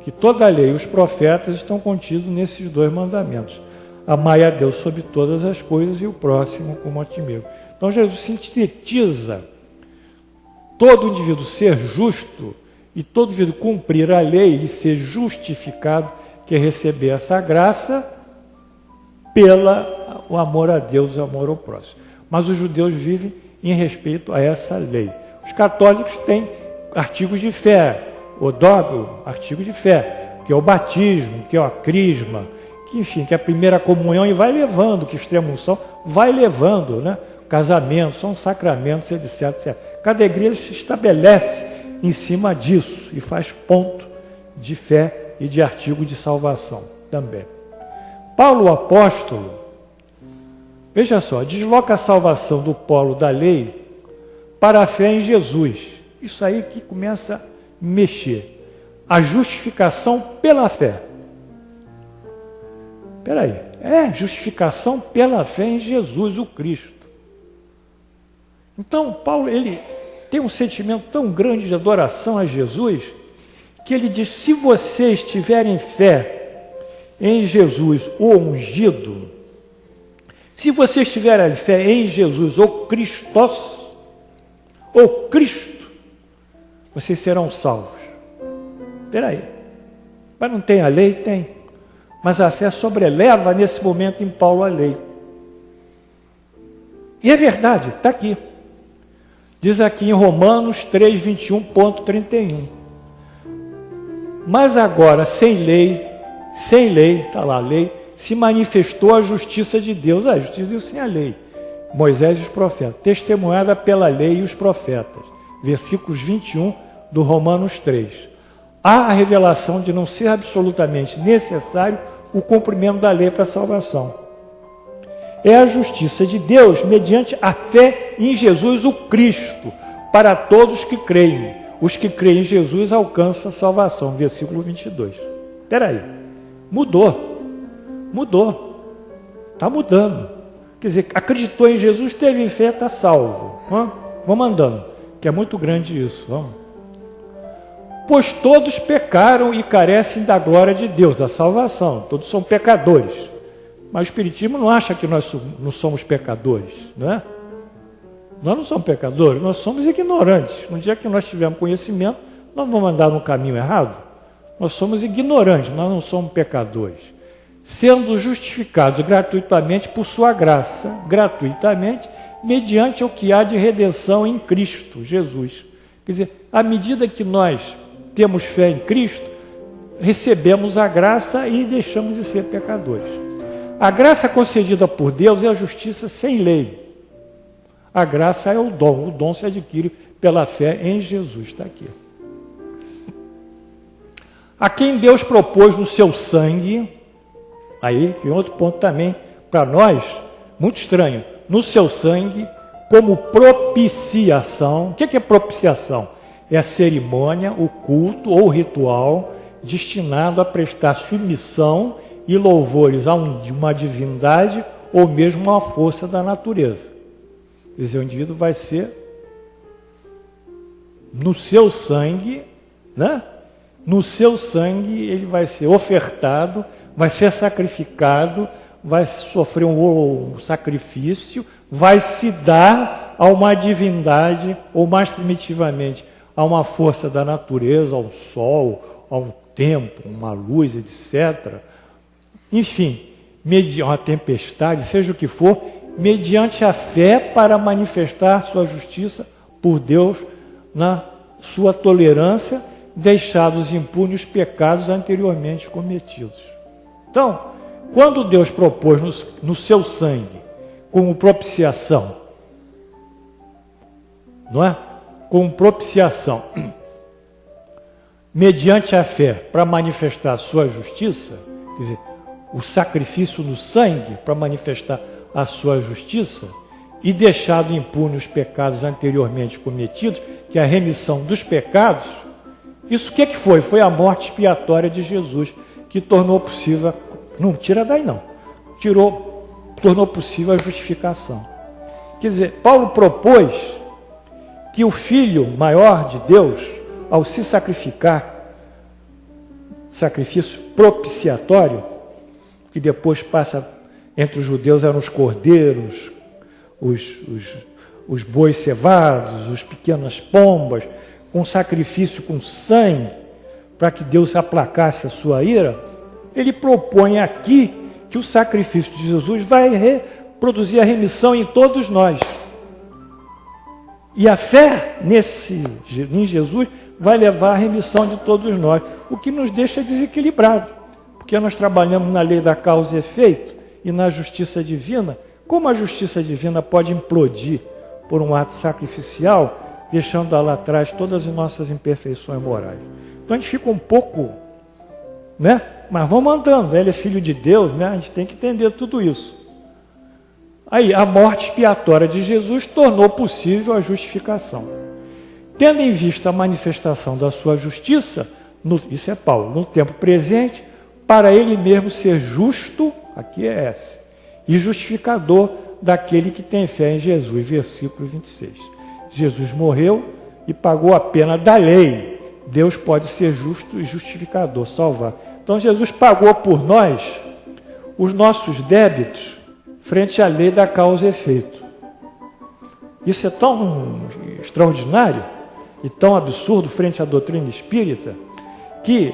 que toda a lei e os profetas estão contidos nesses 2 mandamentos: amai a Deus sobre todas as coisas e o próximo como a ti mesmo. Então Jesus sintetiza todo indivíduo ser justo e todo indivíduo cumprir a lei e ser justificado, que é receber essa graça pelo amor a Deus e amor ao próximo. Mas os judeus vivem em respeito a essa lei. Os católicos têm artigos de fé, o dogma, artigo de fé, que é o batismo, que é a crisma, que enfim, que é a primeira comunhão, e vai levando, que a extrema-unção vai levando, né? O casamento, são sacramentos, etc, etc. Cada igreja se estabelece em cima disso e faz ponto de fé e de artigo de salvação também. Paulo, o apóstolo, veja só, desloca a salvação do polo da lei para a fé em Jesus. Isso aí que começa a mexer. A justificação pela fé. Espera aí, justificação pela fé em Jesus, o Cristo. Então, Paulo, ele tem um sentimento tão grande de adoração a Jesus, que ele diz: se vocês tiverem fé em Jesus, o ungido, se vocês tiverem fé em Jesus, ou Christos, ou Cristo, vocês serão salvos. Espera aí, mas não tem a lei? Tem. Mas a fé sobreleva nesse momento em Paulo a lei. E é verdade, está aqui. Diz aqui em Romanos 3:21.31. Mas agora, sem lei, está lá a lei, se manifestou a justiça de Deus. A justiça de Deus sem a lei, Moisés e os profetas, testemunhada pela lei e os profetas. Versículos 21 do Romanos 3. Há a revelação de não ser absolutamente necessário o cumprimento da lei para a salvação. É a justiça de Deus mediante a fé em Jesus, o Cristo, para todos que creem. Os que creem em Jesus alcançam a salvação. Versículo 22. Espera aí. Mudou. Está mudando. Quer dizer, acreditou em Jesus, teve fé, está salvo. Vamos andando, que é muito grande isso. Vamos. Pois todos pecaram e carecem da glória de Deus, da salvação. Todos são pecadores. Mas o Espiritismo não acha que nós não somos pecadores, não é? Nós não somos pecadores, nós somos ignorantes. No dia que nós tivermos conhecimento, nós vamos andar no caminho errado. Nós somos ignorantes, nós não somos pecadores. Sendo justificados gratuitamente por sua graça, gratuitamente, mediante o que há de redenção em Cristo Jesus. Quer dizer, à medida que nós temos fé em Cristo, recebemos a graça e deixamos de ser pecadores. A graça concedida por Deus é a justiça sem lei. A graça é o dom se adquire pela fé em Jesus, está aqui. A quem Deus propôs no seu sangue, aí tem outro ponto também, para nós, muito estranho, no seu sangue, como propiciação. O que é propiciação? É a cerimônia, o culto ou ritual destinado a prestar submissão e louvores a uma divindade ou mesmo a uma força da natureza. Quer dizer, o indivíduo vai ser no seu sangue, né? No seu sangue ele vai ser ofertado, vai ser sacrificado, vai sofrer um sacrifício, vai se dar a uma divindade, ou mais primitivamente, a uma força da natureza, ao sol, ao tempo, uma luz, etc. Enfim, uma tempestade, seja o que for, mediante a fé para manifestar sua justiça por Deus na sua tolerância, deixados impunes os pecados anteriormente cometidos. Então, quando Deus propôs no seu sangue, como propiciação, não é? Como propiciação, mediante a fé para manifestar a sua justiça, quer dizer, o sacrifício no sangue para manifestar a sua justiça, e deixado impune os pecados anteriormente cometidos, que é a remissão dos pecados. Isso o que foi? Foi a morte expiatória de Jesus, que tornou possível, não tira daí não, tornou possível a justificação. Quer dizer, Paulo propôs que o Filho maior de Deus, ao se sacrificar, sacrifício propiciatório, que depois passa entre os judeus, eram os cordeiros, os bois cevados, as pequenas pombas, com sacrifício com sangue, para que Deus aplacasse a sua ira. Ele propõe aqui que o sacrifício de Jesus vai produzir a remissão em todos nós. E a fé em Jesus vai levar à remissão de todos nós, o que nos deixa desequilibrado, porque nós trabalhamos na lei da causa e efeito e na justiça divina. Como a justiça divina pode implodir por um ato sacrificial, deixando lá atrás todas as nossas imperfeições morais? Então a gente fica um pouco, né? Mas vamos andando, ele é filho de Deus, né? A gente tem que entender tudo isso. Aí, a morte expiatória de Jesus tornou possível a justificação. Tendo em vista a manifestação da sua justiça, isso é Paulo, no tempo presente, para ele mesmo ser justo, aqui é esse, e justificador daquele que tem fé em Jesus, versículo 26. Jesus morreu e pagou a pena da lei. Deus pode ser justo e justificador, salvar. Então Jesus pagou por nós os nossos débitos frente à lei da causa e efeito. Isso é tão extraordinário e tão absurdo frente à doutrina espírita, que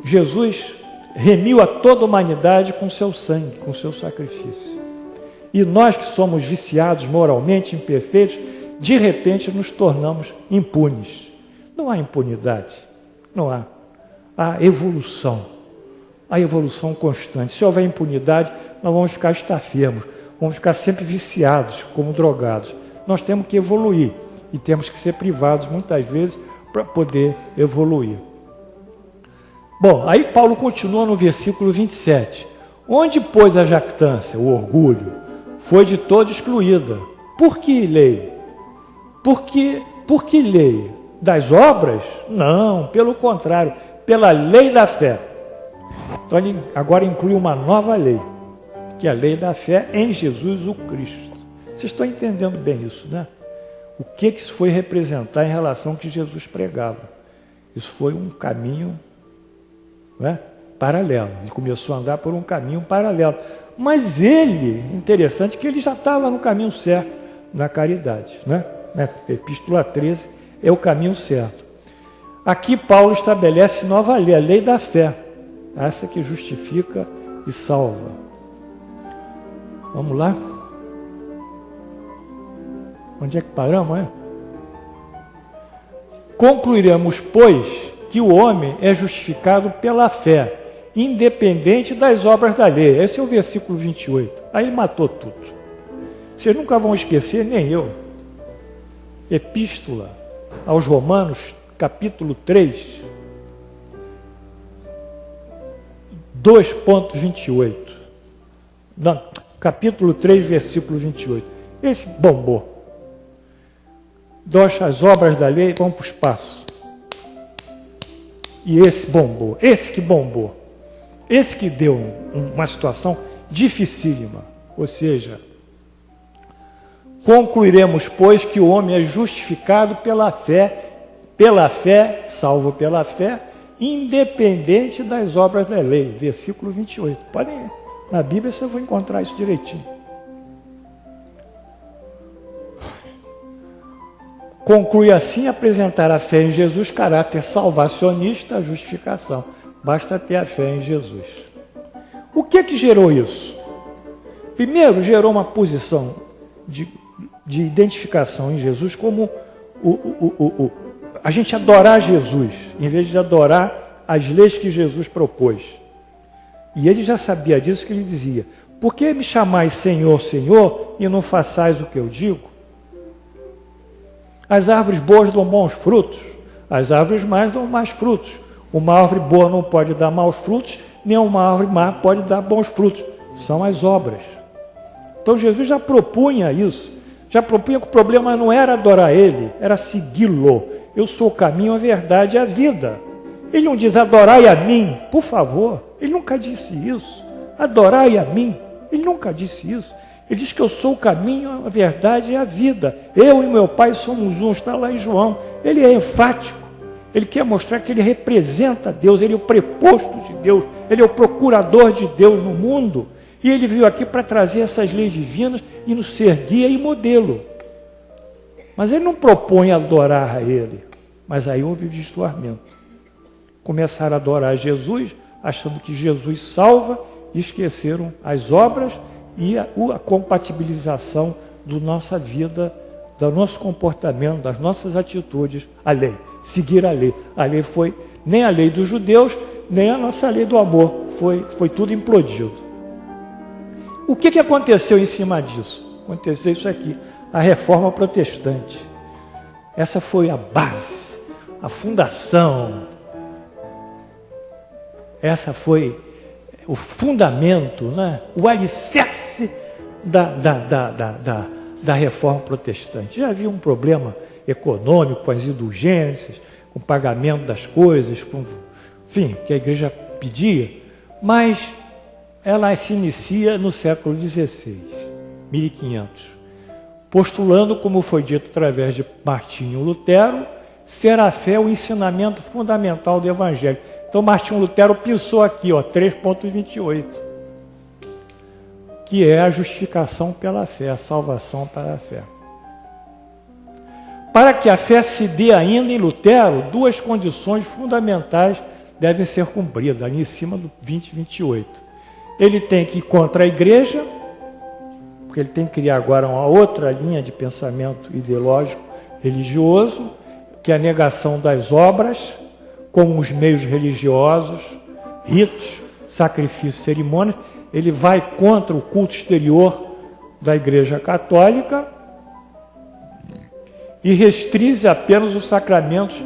Jesus remiu a toda a humanidade com seu sangue, com seu sacrifício. E nós que somos viciados moralmente, imperfeitos, de repente nos tornamos impunes. Não há impunidade, não há. Há evolução, a evolução constante. Se houver impunidade, nós vamos ficar estafermos, vamos ficar sempre viciados, como drogados. Nós temos que evoluir e temos que ser privados muitas vezes para poder evoluir. Bom, aí Paulo continua no versículo 27. Onde, pois, a jactância, o orgulho, foi de todo excluída. Por que lei? Por que lei? Das obras? Não, pelo contrário, pela lei da fé. Então ele agora inclui uma nova lei, que é a lei da fé em Jesus o Cristo. Vocês estão entendendo bem isso, né? O que isso foi representar em relação ao que Jesus pregava? Isso foi um caminho, né, paralelo. Ele começou a andar por um caminho paralelo. Mas ele, interessante que ele já estava no caminho certo, na caridade, né? Epístola 13 é o caminho certo. Aqui Paulo estabelece nova lei, a lei da fé, essa que justifica e salva. Vamos lá? Onde é que paramos, é? Concluiremos, pois, que o homem é justificado pela fé, independente das obras da lei. Esse é o versículo 28. Aí ele matou tudo. Vocês nunca vão esquecer, nem eu. Epístola aos Romanos, capítulo 3, 2.28. Não, capítulo 3, versículo 28. Esse bombou. As obras da lei vão para o espaço. E esse bombou. Esse que bombou. Esse que deu uma situação dificílima. Ou seja, concluiremos, pois, que o homem é justificado pela fé, salvo pela fé, independente das obras da lei. Versículo 28. Podem, na Bíblia você vai encontrar isso direitinho. Conclui assim apresentar a fé em Jesus, caráter salvacionista, a justificação. Basta ter a fé em Jesus. O que gerou isso? Primeiro, gerou uma posição de identificação em Jesus como a gente adorar Jesus, em vez de adorar as leis que Jesus propôs. E ele já sabia disso, que ele dizia: por que me chamais Senhor, Senhor, e não façais o que eu digo? As árvores boas dão bons frutos, as árvores más dão mais frutos. Uma árvore boa não pode dar maus frutos, nem uma árvore má pode dar bons frutos. São as obras. Então Jesus já propunha isso. Já propunha que o problema não era adorar ele, era segui-lo. Eu sou o caminho, a verdade e a vida. Ele não diz adorai a mim, por favor. Ele nunca disse isso. Adorai a mim. Ele nunca disse isso. Ele diz que eu sou o caminho, a verdade e a vida. Eu e meu Pai somos um, está lá em João. Ele é enfático. Ele quer mostrar que ele representa Deus, ele é o preposto de Deus, ele é o procurador de Deus no mundo. E ele veio aqui para trazer essas leis divinas e nos ser guia e modelo. Mas ele não propõe adorar a ele. Mas aí houve o destoamento. Começaram a adorar Jesus, achando que Jesus salva, e esqueceram as obras e a compatibilização da nossa vida, do nosso comportamento, das nossas atitudes, a lei. Seguir a lei. A lei foi nem a lei dos judeus, nem a nossa lei do amor. Foi tudo implodido. O que aconteceu em cima disso? Aconteceu isso aqui, a reforma protestante. Essa foi a base, a fundação. Essa foi o fundamento, né? O alicerce da reforma protestante. Já havia um problema econômico com as indulgências, com o pagamento das coisas, enfim, que a igreja pedia, mas ela se inicia no século XVI, 1500, postulando, como foi dito através de Martinho Lutero, ser a fé o ensinamento fundamental do Evangelho. Então Martinho Lutero pensou aqui, 3.28, que é a justificação pela fé, a salvação pela fé. Para que a fé se dê ainda em Lutero, duas condições fundamentais devem ser cumpridas, ali em cima do 20.28. Ele tem que ir contra a igreja, porque ele tem que criar agora uma outra linha de pensamento ideológico religioso, que é a negação das obras, como os meios religiosos, ritos, sacrifícios, cerimônias. Ele vai contra o culto exterior, da Igreja Católica e restringe apenas os sacramentos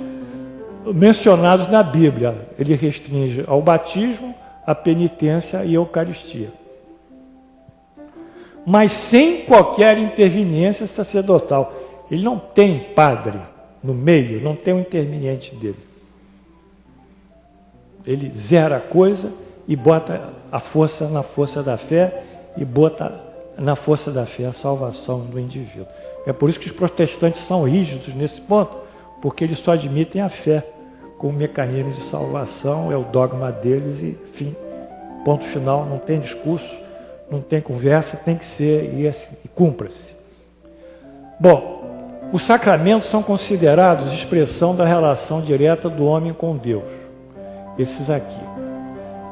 mencionados na Bíblia. Ele restringe ao batismo, à penitência e à Eucaristia. Mas sem qualquer interveniência sacerdotal. Ele não tem padre no meio, não tem um interveniente dele. Ele zera a coisa e bota a força na força da fé e bota na força da fé a salvação do indivíduo. É por isso que os protestantes são rígidos nesse ponto, porque eles só admitem a fé como mecanismo de salvação, é o dogma deles e fim, ponto final, não tem discurso, não tem conversa, tem que ser e cumpra-se. Bom, os sacramentos são considerados expressão da relação direta do homem com Deus. Esses aqui.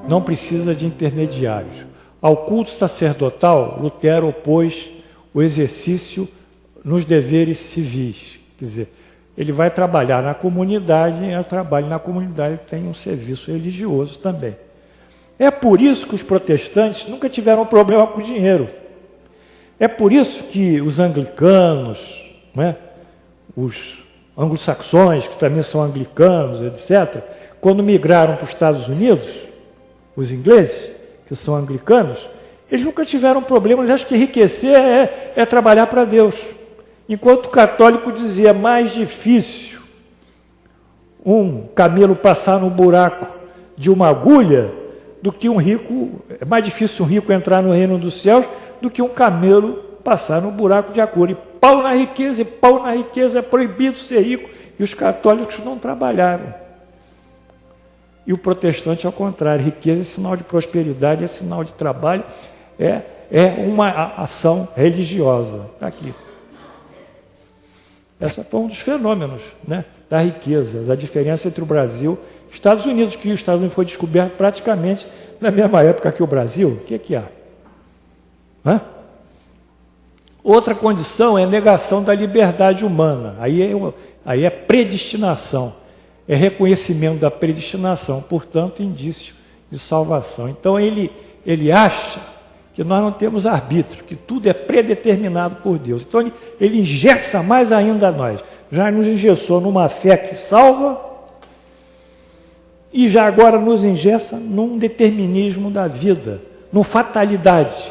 Não precisa de intermediários. Ao culto sacerdotal, Lutero opôs o exercício nos deveres civis. Quer dizer, ele vai trabalhar na comunidade, e ao trabalho na comunidade tem um serviço religioso também. É por isso que os protestantes nunca tiveram problema com dinheiro. É por isso que os anglicanos, né, os anglo-saxões, que também são anglicanos, etc., quando migraram para os Estados Unidos, os ingleses, que são anglicanos, eles nunca tiveram problema, eles acham que enriquecer é trabalhar para Deus. Enquanto o católico dizia, é mais difícil um camelo passar no buraco de uma agulha do que um rico, é mais difícil um rico entrar no reino dos céus do que um camelo passar no buraco de agulha. E pau na riqueza, é proibido ser rico. E os católicos não trabalharam. E o protestante, ao contrário, riqueza é sinal de prosperidade, é sinal de trabalho, é uma ação religiosa. Está aqui. Esse foi um dos fenômenos, né, da riqueza, da diferença entre o Brasil e os Estados Unidos, que os Estados Unidos foi descoberto praticamente na mesma época que o Brasil. O que há? Hã? Outra condição é a negação da liberdade humana. Aí é predestinação. É reconhecimento da predestinação, portanto, indício de salvação. Então, ele acha que nós não temos arbítrio, que tudo é predeterminado por Deus. Então, ele engessa mais ainda a nós. Já nos engessou numa fé que salva e já agora nos engessa num determinismo da vida, numa fatalidade.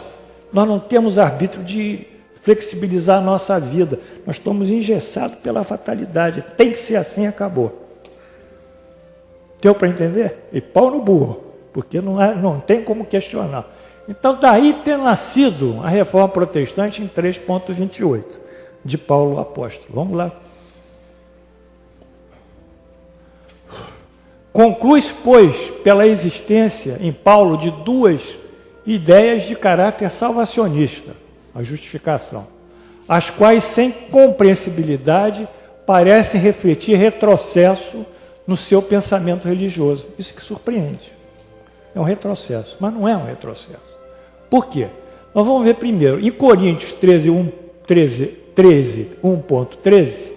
Nós não temos arbítrio de flexibilizar a nossa vida. Nós estamos engessados pela fatalidade. Tem que ser assim, acabou. Deu para entender? E pau no burro, porque não tem como questionar. Então, daí ter nascido a Reforma Protestante em 3.28, de Paulo Apóstolo. Vamos lá. Conclui-se, pois, pela existência em Paulo de duas ideias de caráter salvacionista, a justificação, as quais, sem compreensibilidade, parecem refletir retrocesso no seu pensamento religioso. Isso que surpreende. É um retrocesso, mas não é um retrocesso. Por quê? Nós vamos ver primeiro, em Coríntios 1.13,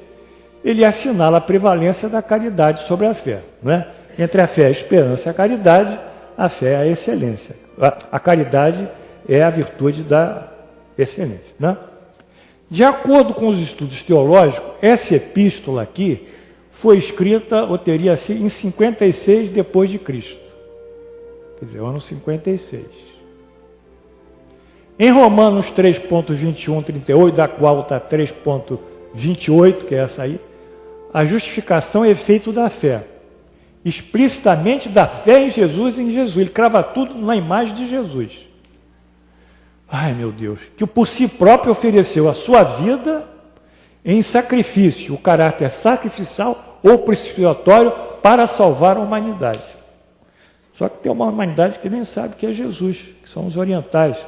ele assinala a prevalência da caridade sobre a fé. Não é? Entre a fé, a esperança e a caridade, a fé é a excelência. A caridade é a virtude da excelência. Não é? De acordo com os estudos teológicos, essa epístola aqui foi escrita, ou teria sido, em 56 depois de Cristo. Quer dizer, ano 56. Em Romanos 3.21, 38, da qual está 3.28, que é essa aí, a justificação é efeito da fé. Explicitamente da fé em Jesus e em Jesus. Ele crava tudo na imagem de Jesus. Ai, meu Deus. Que por si próprio ofereceu a sua vida em sacrifício, o caráter sacrificial ou propiciatório para salvar a humanidade. Só que tem uma humanidade que nem sabe que é Jesus, que são os orientais.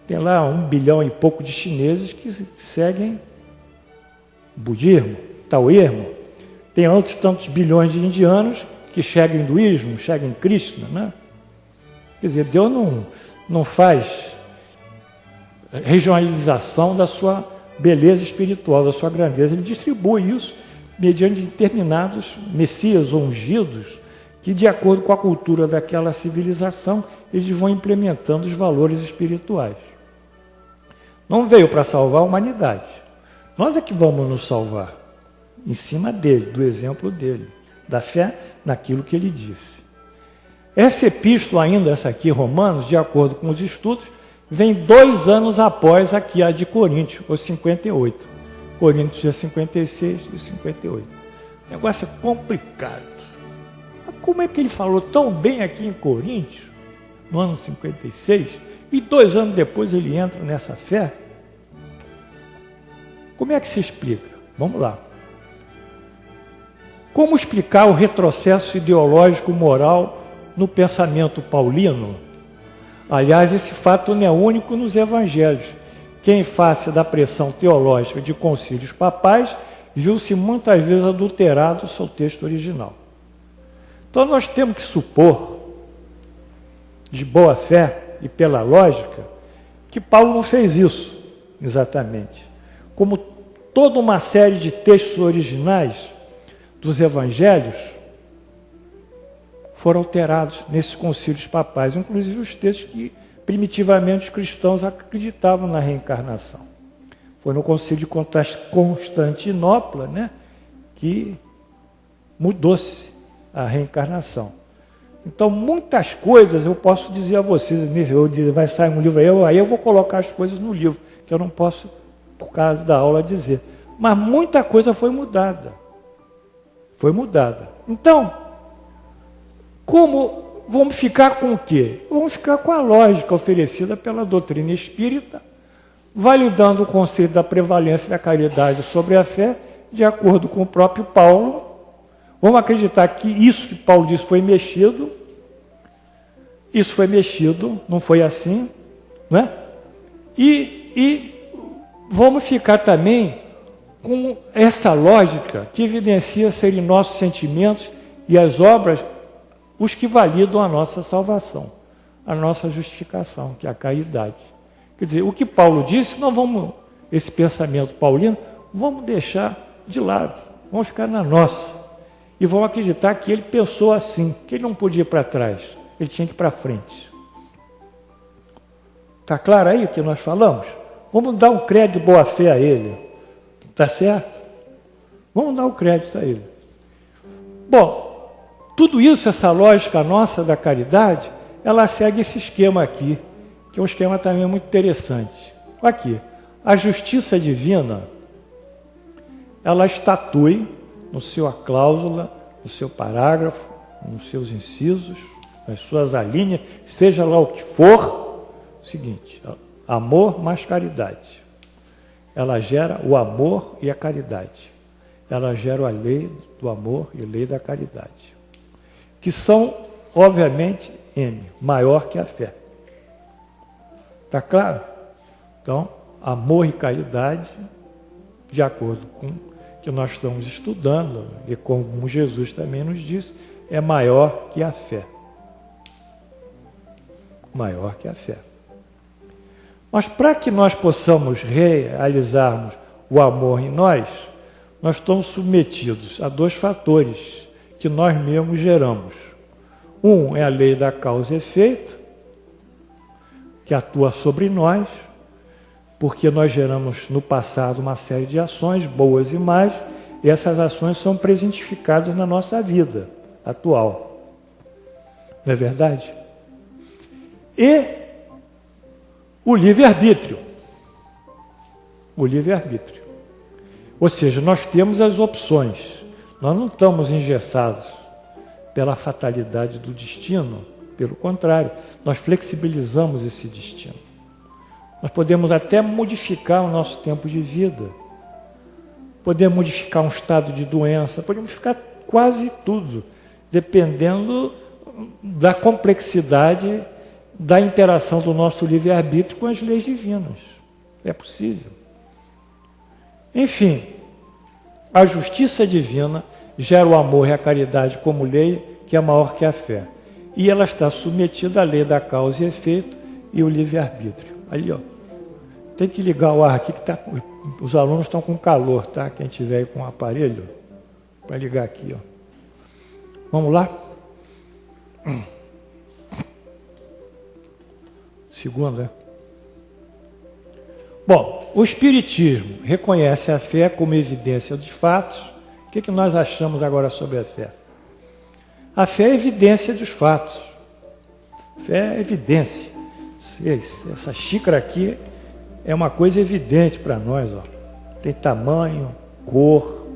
Tem lá 1 bilhão e pouco de chineses que seguem budismo, taoísmo. Tem outros tantos bilhões de indianos que seguem hinduísmo, seguem Krishna, né? Quer dizer, Deus não faz regionalização da sua beleza espiritual, da sua grandeza. Ele distribui isso mediante determinados messias ou ungidos que, de acordo com a cultura daquela civilização, eles vão implementando os valores espirituais. Não veio para salvar a humanidade. Nós é que vamos nos salvar. Em cima dele, do exemplo dele. Da fé naquilo que ele disse. Essa epístola ainda, essa aqui, Romanos, de acordo com os estudos, vem 2 anos após aqui a de Coríntios, os 58. Coríntios é 56 e 58. O negócio é complicado. Mas como é que ele falou tão bem aqui em Coríntios, no ano 56, e 2 anos depois ele entra nessa fé? Como é que se explica? Vamos lá. Como explicar o retrocesso ideológico moral no pensamento paulino? Aliás, esse fato não é único nos evangelhos. Quem, face da pressão teológica de concílios papais, viu-se muitas vezes adulterado o seu texto original. Então nós temos que supor, de boa fé e pela lógica, que Paulo não fez isso exatamente. Como toda uma série de textos originais dos evangelhos foram alterados nesses concílios papais, inclusive os textos que primitivamente os cristãos acreditavam na reencarnação. Foi no concílio de Constantinopla, né, que mudou-se a reencarnação. Então, muitas coisas eu posso dizer a vocês, vai sair um livro, aí eu vou colocar as coisas no livro, que eu não posso, por causa da aula, dizer. Mas muita coisa foi mudada. Foi mudada. Então, como vamos ficar com o quê? Vamos ficar com a lógica oferecida pela doutrina espírita, validando o conceito da prevalência da caridade sobre a fé, de acordo com o próprio Paulo. Vamos acreditar que isso que Paulo disse foi mexido. Isso foi mexido, não foi assim, não é? E vamos ficar também com essa lógica que evidencia serem nossos sentimentos e as obras os que validam a nossa salvação, a nossa justificação, que é a caridade. Quer dizer, o que Paulo disse, não vamos, esse pensamento paulino, vamos deixar de lado, vamos ficar na nossa. E vamos acreditar que ele pensou assim, que ele não podia ir para trás, ele tinha que ir para frente. Está claro aí o que nós falamos? Vamos dar um crédito de boa-fé a ele. Está certo? Vamos dar o crédito a ele. Bom, tudo isso, essa lógica nossa da caridade, ela segue esse esquema aqui, que é um esquema também muito interessante. Aqui, a justiça divina, ela estatui no seu cláusula, no seu parágrafo, nos seus incisos, nas suas alíneas, seja lá o que for, o seguinte, amor mais caridade. Ela gera o amor e a caridade. Ela gera a lei do amor e a lei da caridade. Que são, obviamente, maior que a fé. Está claro? Então, amor e caridade, de acordo com o que nós estamos estudando, e como Jesus também nos disse, é maior que a fé. Maior que a fé. Mas para que nós possamos realizarmos o amor em nós, nós estamos submetidos a 2 fatores que nós mesmos geramos. Um é a lei da causa e efeito, que atua sobre nós, porque nós geramos no passado uma série de ações, boas e más, e essas ações são presentificadas na nossa vida atual. Não é verdade? E o livre-arbítrio. O livre-arbítrio. Ou seja, nós temos as opções. Nós não estamos engessados pela fatalidade do destino. Pelo contrário, nós flexibilizamos esse destino. Nós podemos até modificar o nosso tempo de vida. Podemos modificar um estado de doença. Podemos modificar quase tudo, dependendo da complexidade da interação do nosso livre-arbítrio com as leis divinas. É possível. Enfim, a justiça divina gera o amor e a caridade como lei, que é maior que a fé. E ela está submetida à lei da causa e efeito e o livre-arbítrio. Ali, ó. Tem que ligar o ar aqui, que tá, os alunos estão com calor, tá? Quem tiver aí com o aparelho, para ligar aqui, ó. Vamos lá? Segundo, Bom, o Espiritismo reconhece a fé como evidência dos fatos. O que nós achamos agora sobre a fé? A fé é evidência dos fatos. Fé é evidência. Essa xícara aqui é uma coisa evidente para nós, ó. Tem tamanho, cor,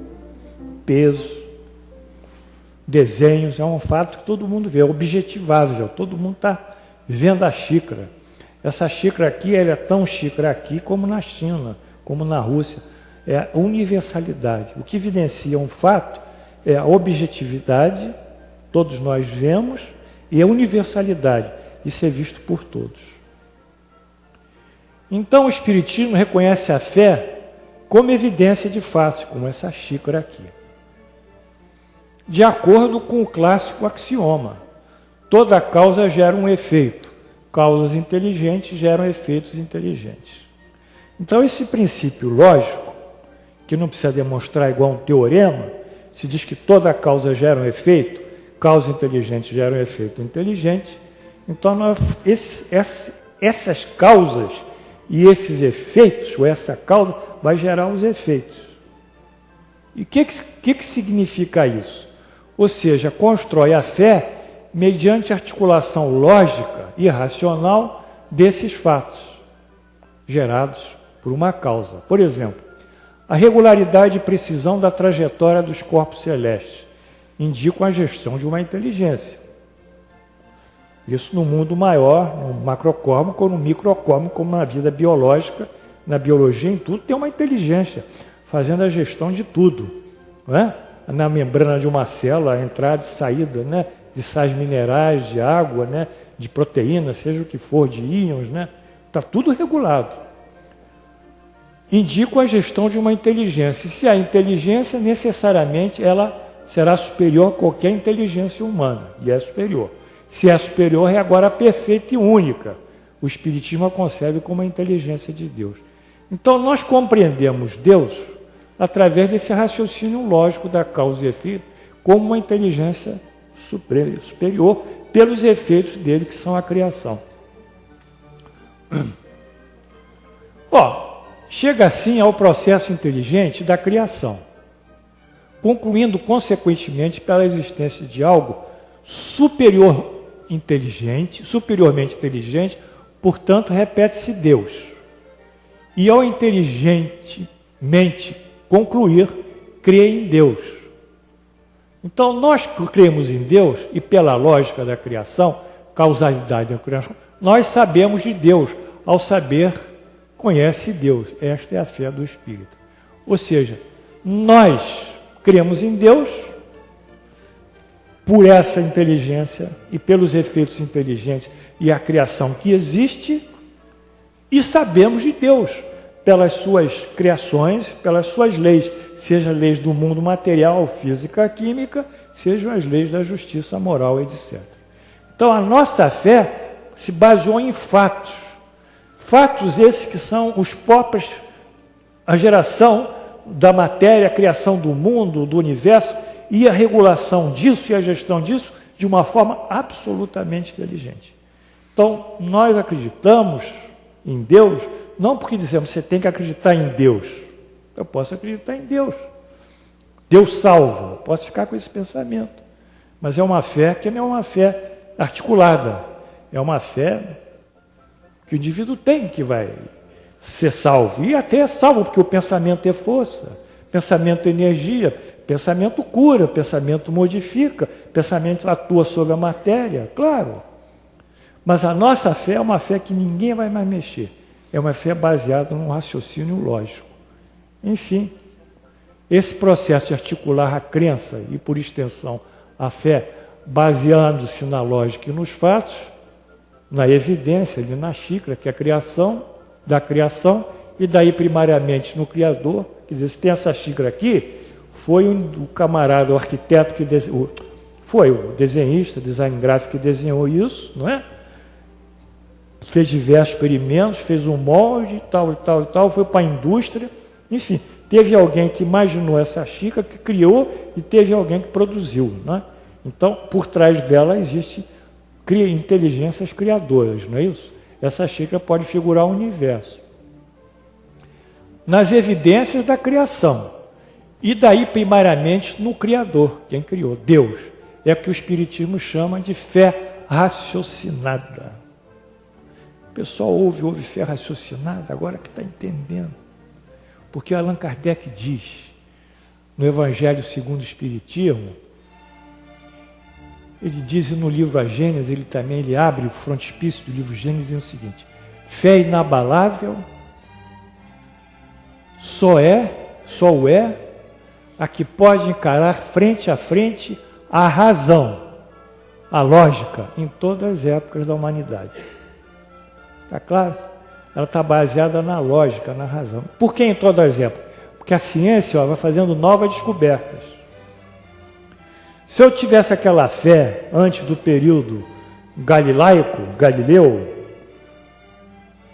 peso, desenhos, é um fato que todo mundo vê, é objetivável, todo mundo está vendo a xícara. Essa xícara aqui, ela é tão xícara aqui como na China, como na Rússia. É a universalidade. O que evidencia um fato é a objetividade, todos nós vemos, e a universalidade, isso é visto por todos. Então o Espiritismo reconhece a fé como evidência de fatos, como essa xícara aqui. De acordo com o clássico axioma, toda causa gera um efeito, causas inteligentes geram efeitos inteligentes. Então esse princípio lógico, que não precisa demonstrar igual um teorema, se diz que toda causa gera um efeito, causas inteligentes geram um efeito inteligente, então essas causas e esses efeitos, ou essa causa, vai gerar os efeitos. E o que significa isso? Ou seja, constrói a fé mediante articulação lógica e racional desses fatos gerados por uma causa. Por exemplo, a regularidade e precisão da trajetória dos corpos celestes indicam a gestão de uma inteligência. Isso no mundo maior, no macrocosmo ou no microcosmo, como na vida biológica, na biologia, em tudo, tem uma inteligência fazendo a gestão de tudo. Não é? Na membrana de uma célula, a entrada e saída, né? De sais minerais, de água, né? De proteínas, seja o que for, de íons, né? Está tudo regulado. Indicam a gestão de uma inteligência. E se a inteligência, necessariamente, ela será superior a qualquer inteligência humana, e é superior. Se é superior, é agora perfeita e única. O Espiritismo a concebe como a inteligência de Deus. Então, nós compreendemos Deus através desse raciocínio lógico da causa e efeito como uma inteligência superior pelos efeitos dele, que são a criação. Chega assim ao processo inteligente da criação, concluindo, consequentemente, pela existência de algo superiormente inteligente, portanto, repete-se Deus. E ao inteligentemente concluir, crê em Deus. Então, nós cremos em Deus e pela lógica da criação, causalidade da criação, nós sabemos de Deus. Ao saber, conhece Deus. Esta é a fé do Espírito. Ou seja, nós cremos em Deus por essa inteligência e pelos efeitos inteligentes e a criação que existe, e sabemos de Deus pelas suas criações, pelas suas leis, seja leis do mundo material, física, química, sejam as leis da justiça moral, etc. Então, a nossa fé se baseou em fatos. Fatos esses que são os próprios, a geração da matéria, a criação do mundo, do universo, e a regulação disso e a gestão disso de uma forma absolutamente inteligente. Então, nós acreditamos em Deus, não porque dizemos você tem que acreditar em Deus. Eu posso acreditar em Deus. Deus salva, eu posso ficar com esse pensamento. Mas é uma fé que não é uma fé articulada. É uma fé que o indivíduo tem, que vai ser salvo. E até é salvo, porque o pensamento é força, pensamento é energia, pensamento cura, pensamento modifica, pensamento atua sobre a matéria, claro. Mas a nossa fé é uma fé que ninguém vai mais mexer. É uma fé baseada num raciocínio lógico. Enfim, esse processo de articular a crença e, por extensão, a fé, baseando-se na lógica e nos fatos, na evidência, ali na xícara, que é a criação, da criação, e daí primariamente no Criador. Quer dizer, se tem essa xícara aqui, foi o camarada, o arquiteto que desenhou, foi o desenhista, design gráfico que desenhou isso, não é? Fez diversos experimentos, fez um molde, tal, foi para a indústria, enfim, teve alguém que imaginou essa xícara, que criou, e teve alguém que produziu, não é? Então, por trás dela existe inteligências criadoras, não é isso? Essa xícara pode figurar o universo. nas evidências da criação. E daí, primariamente, no Criador, quem criou, Deus. É o que o Espiritismo chama de fé raciocinada. O pessoal ouve fé raciocinada, agora que está entendendo. Porque Allan Kardec diz, no Evangelho segundo o Espiritismo, ele diz no livro A Gênesis, ele abre o frontispício do livro Gênesis dizendo o seguinte: fé inabalável só o é a que pode encarar frente a frente a razão, a lógica, em todas as épocas da humanidade. Está claro? Ela está baseada na lógica, na razão. Por que em todas as épocas? Porque a ciência vai fazendo novas descobertas. Se eu tivesse aquela fé antes do período Galileu,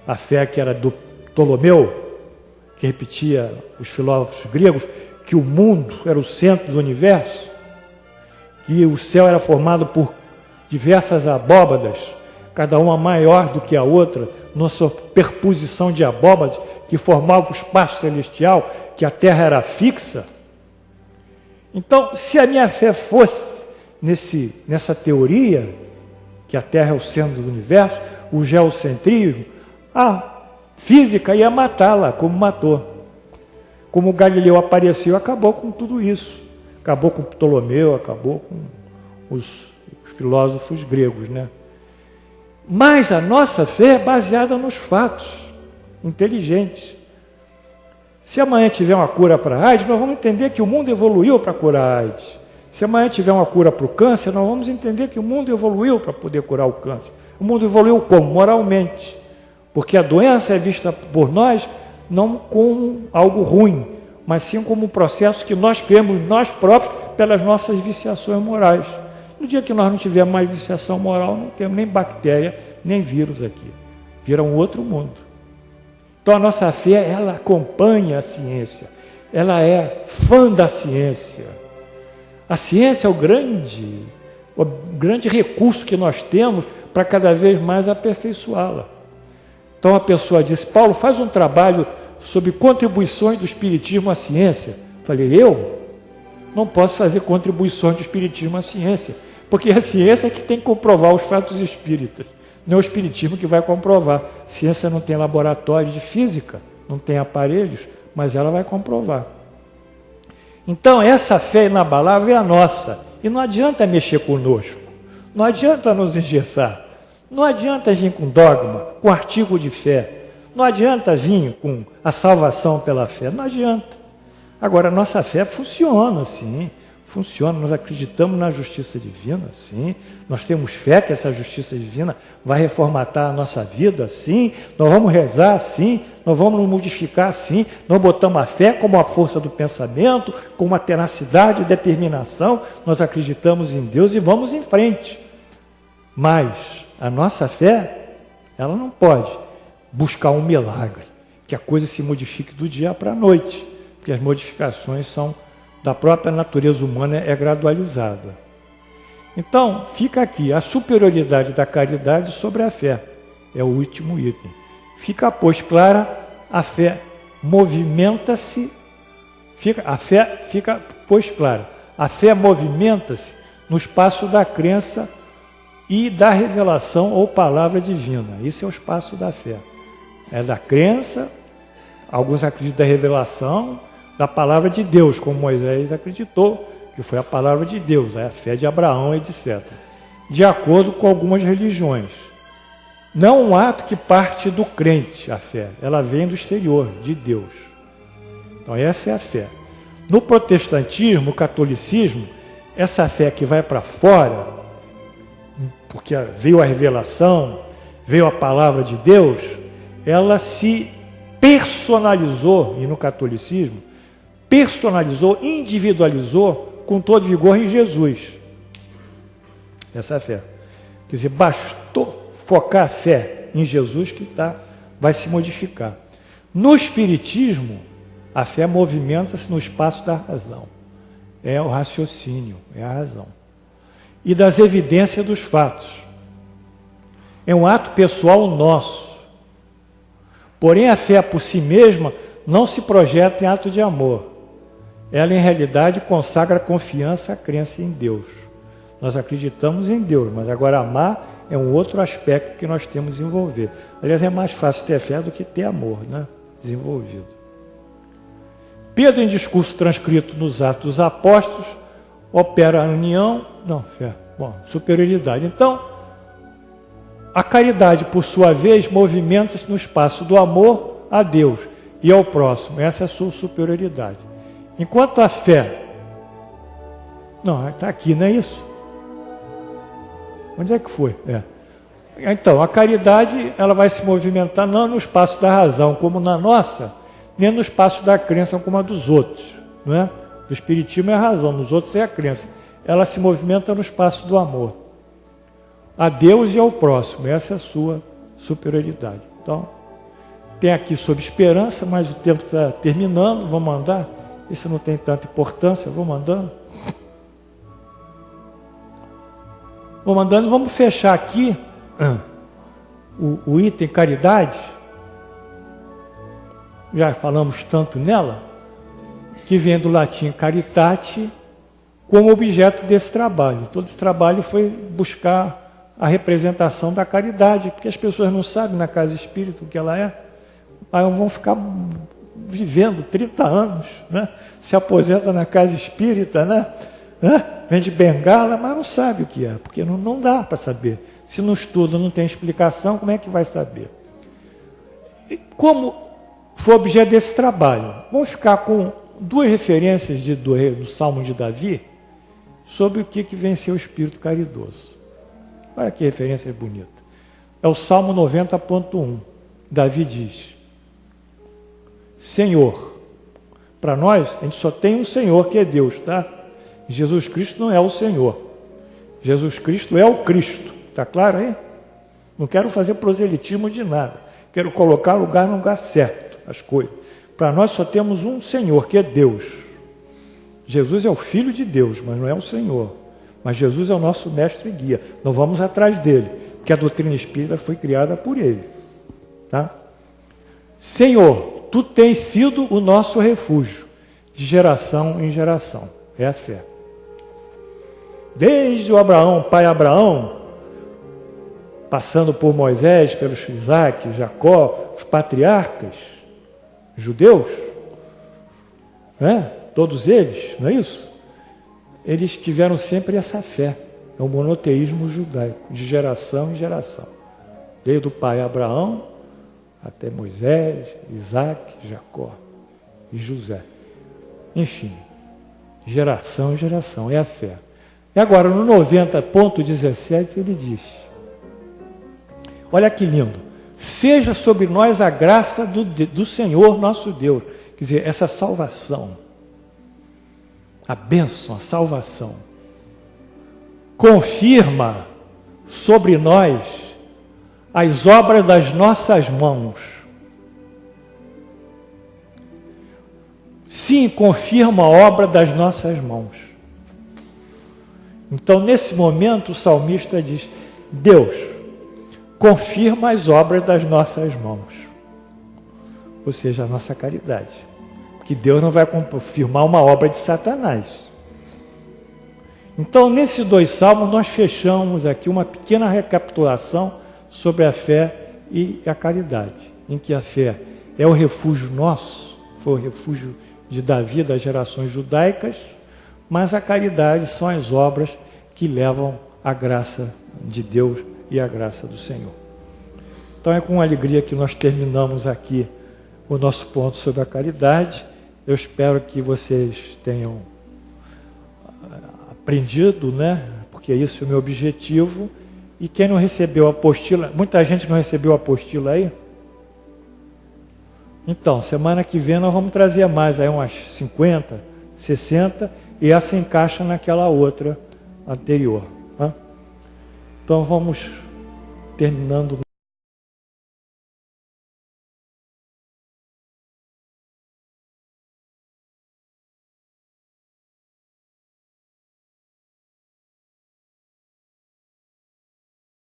a fé que era do Ptolomeu, que repetia os filósofos gregos, que o mundo era o centro do universo, que o céu era formado por diversas abóbadas, cada uma maior do que a outra, numa superposição de abóbadas que formavam o espaço celestial, que a Terra era fixa. Então, se a minha fé fosse nessa teoria, que a Terra é o centro do universo, o geocentrismo, a física ia matá-la, como matou. Como Galileu apareceu, acabou com tudo isso. Acabou com Ptolomeu, acabou com os filósofos gregos, né? Mas a nossa fé é baseada nos fatos inteligentes. Se amanhã tiver uma cura para a AIDS, nós vamos entender que o mundo evoluiu para curar a AIDS. Se amanhã tiver uma cura para o câncer, nós vamos entender que o mundo evoluiu para poder curar o câncer. O mundo evoluiu como? Moralmente. Porque a doença é vista por nós não como algo ruim, mas sim como um processo que nós criamos nós próprios pelas nossas viciações morais. No dia que nós não tivermos mais viciação moral, não temos nem bactéria, nem vírus aqui. Vira um outro mundo. Então a nossa fé, ela acompanha a ciência. Ela é fã da ciência. A ciência é o grande recurso que nós temos para cada vez mais aperfeiçoá-la. Então a pessoa disse: Paulo, faz um trabalho sobre contribuições do Espiritismo à ciência. Falei: eu não posso fazer contribuições do Espiritismo à ciência, porque a ciência é que tem que comprovar os fatos espíritas, não é o Espiritismo que vai comprovar. A ciência não tem laboratório de física, não tem aparelhos, mas ela vai comprovar. Então essa fé inabalável é a nossa, e não adianta mexer conosco, não adianta nos engessar, não adianta vir com dogma, com artigo de fé, não adianta vir com a salvação pela fé, não adianta. Agora, a nossa fé funciona, sim, funciona, nós acreditamos na justiça divina, sim, nós temos fé que essa justiça divina vai reformatar a nossa vida, sim, nós vamos rezar, sim, nós vamos nos modificar, sim, nós botamos a fé como a força do pensamento, como a tenacidade e determinação, nós acreditamos em Deus e vamos em frente. Mas a nossa fé, ela não pode buscar um milagre, que a coisa se modifique do dia para a noite, porque as modificações são da própria natureza humana, é gradualizada. Então, fica aqui a superioridade da caridade sobre a fé, é o último item. Fica, pois, clara, a fé movimenta-se, a fé movimenta-se no espaço da crença e da revelação ou palavra divina. Isso é o espaço da fé. É da crença, alguns acreditam da revelação, da palavra de Deus, como Moisés acreditou, que foi a palavra de Deus, a fé de Abraão, etc. De acordo com algumas religiões. Não um ato que parte do crente, a fé. Ela vem do exterior, de Deus. Então essa é a fé. No protestantismo, no catolicismo, essa fé que vai para fora, porque veio a revelação, veio a palavra de Deus, ela se personalizou, e no catolicismo, personalizou, individualizou com todo vigor em Jesus. Essa é a fé. Quer dizer, bastou focar a fé em Jesus que vai se modificar. No Espiritismo, a fé movimenta-se no espaço da razão. É o raciocínio, é a razão. E das evidências dos fatos. É um ato pessoal nosso. Porém, a fé por si mesma não se projeta em ato de amor. Ela, em realidade, consagra a confiança, a crença em Deus. Nós acreditamos em Deus, mas agora amar é um outro aspecto que nós temos que desenvolver. Aliás, é mais fácil ter fé do que ter amor, né? Desenvolvido. Pedro, em discurso transcrito nos Atos dos Apóstolos, opera a união, superioridade. Então, a caridade, por sua vez, movimenta-se no espaço do amor a Deus e ao próximo. Essa é a sua superioridade. Enquanto a fé... Não, está aqui, não é isso? Onde é que foi? Então, a caridade, ela vai se movimentar não no espaço da razão, como na nossa, nem no espaço da crença, como a dos outros. Não é? Do Espiritismo é a razão, nos outros é a crença. Ela se movimenta no espaço do amor. A Deus e ao próximo. Essa é a sua superioridade. Então, tem aqui sobre esperança, mas o tempo está terminando. Vamos andar. Isso não tem tanta importância. Vamos andando. Vamos andando. Vamos fechar aqui o item caridade. Já falamos tanto nela, que vem do latim caritate, como objeto desse trabalho. Todo esse trabalho foi buscar a representação da caridade, porque as pessoas não sabem na casa espírita o que ela é, aí vão ficar vivendo 30 anos, né? Se aposenta na casa espírita, né? Vende bengala, mas não sabe o que é, porque não dá para saber. Se não estuda, não tem explicação, como é que vai saber? E como foi objeto desse trabalho? Vamos ficar com duas referências do Salmo de Davi sobre o que venceu o espírito caridoso. Olha que referência bonita. É o Salmo 90.1. Davi diz: Senhor, para nós, a gente só tem um Senhor que é Deus, tá? Jesus Cristo não é o Senhor. Jesus Cristo é o Cristo. Está claro aí? Não quero fazer proselitismo de nada. Quero colocar o lugar no lugar certo, as coisas. Para nós só temos um Senhor, que é Deus. Jesus é o Filho de Deus, mas não é o Senhor. Mas Jesus é o nosso mestre e guia. Não vamos atrás dele, porque a doutrina espírita foi criada por ele. Tá? Senhor, tu tens sido o nosso refúgio, de geração em geração. É a fé. Desde o Abraão, pai Abraão, passando por Moisés, pelos Isaac, Jacó, os patriarcas judeus, né? Todos eles, não é isso? Eles tiveram sempre essa fé. É o monoteísmo judaico, de geração em geração. Desde o pai Abraão até Moisés, Isaac, Jacó e José. Enfim, geração em geração, é a fé. E agora, no 90.17, ele diz: olha que lindo. Seja sobre nós a graça do Senhor nosso Deus. Quer dizer, essa salvação, a bênção, a salvação, confirma sobre nós as obras das nossas mãos. Sim, confirma a obra das nossas mãos. Então, nesse momento, o salmista diz: Deus, confirma as obras das nossas mãos, ou seja, a nossa caridade, porque Deus não vai confirmar uma obra de Satanás. Então, nesses dois salmos, nós fechamos aqui uma pequena recapitulação sobre a fé e a caridade, em que a fé é o refúgio nosso, foi o refúgio de Davi, das gerações judaicas, mas a caridade são as obras que levam a graça de Deus e a graça do Senhor. Então é com alegria que nós terminamos aqui o nosso ponto sobre a caridade. Eu espero que vocês tenham aprendido, né? Porque esse é o meu objetivo. E quem não recebeu a apostila, muita gente não recebeu a apostila aí? Então, semana que vem nós vamos trazer mais, aí umas 50, 60, e essa encaixa naquela outra anterior. Tá? Então vamos terminando.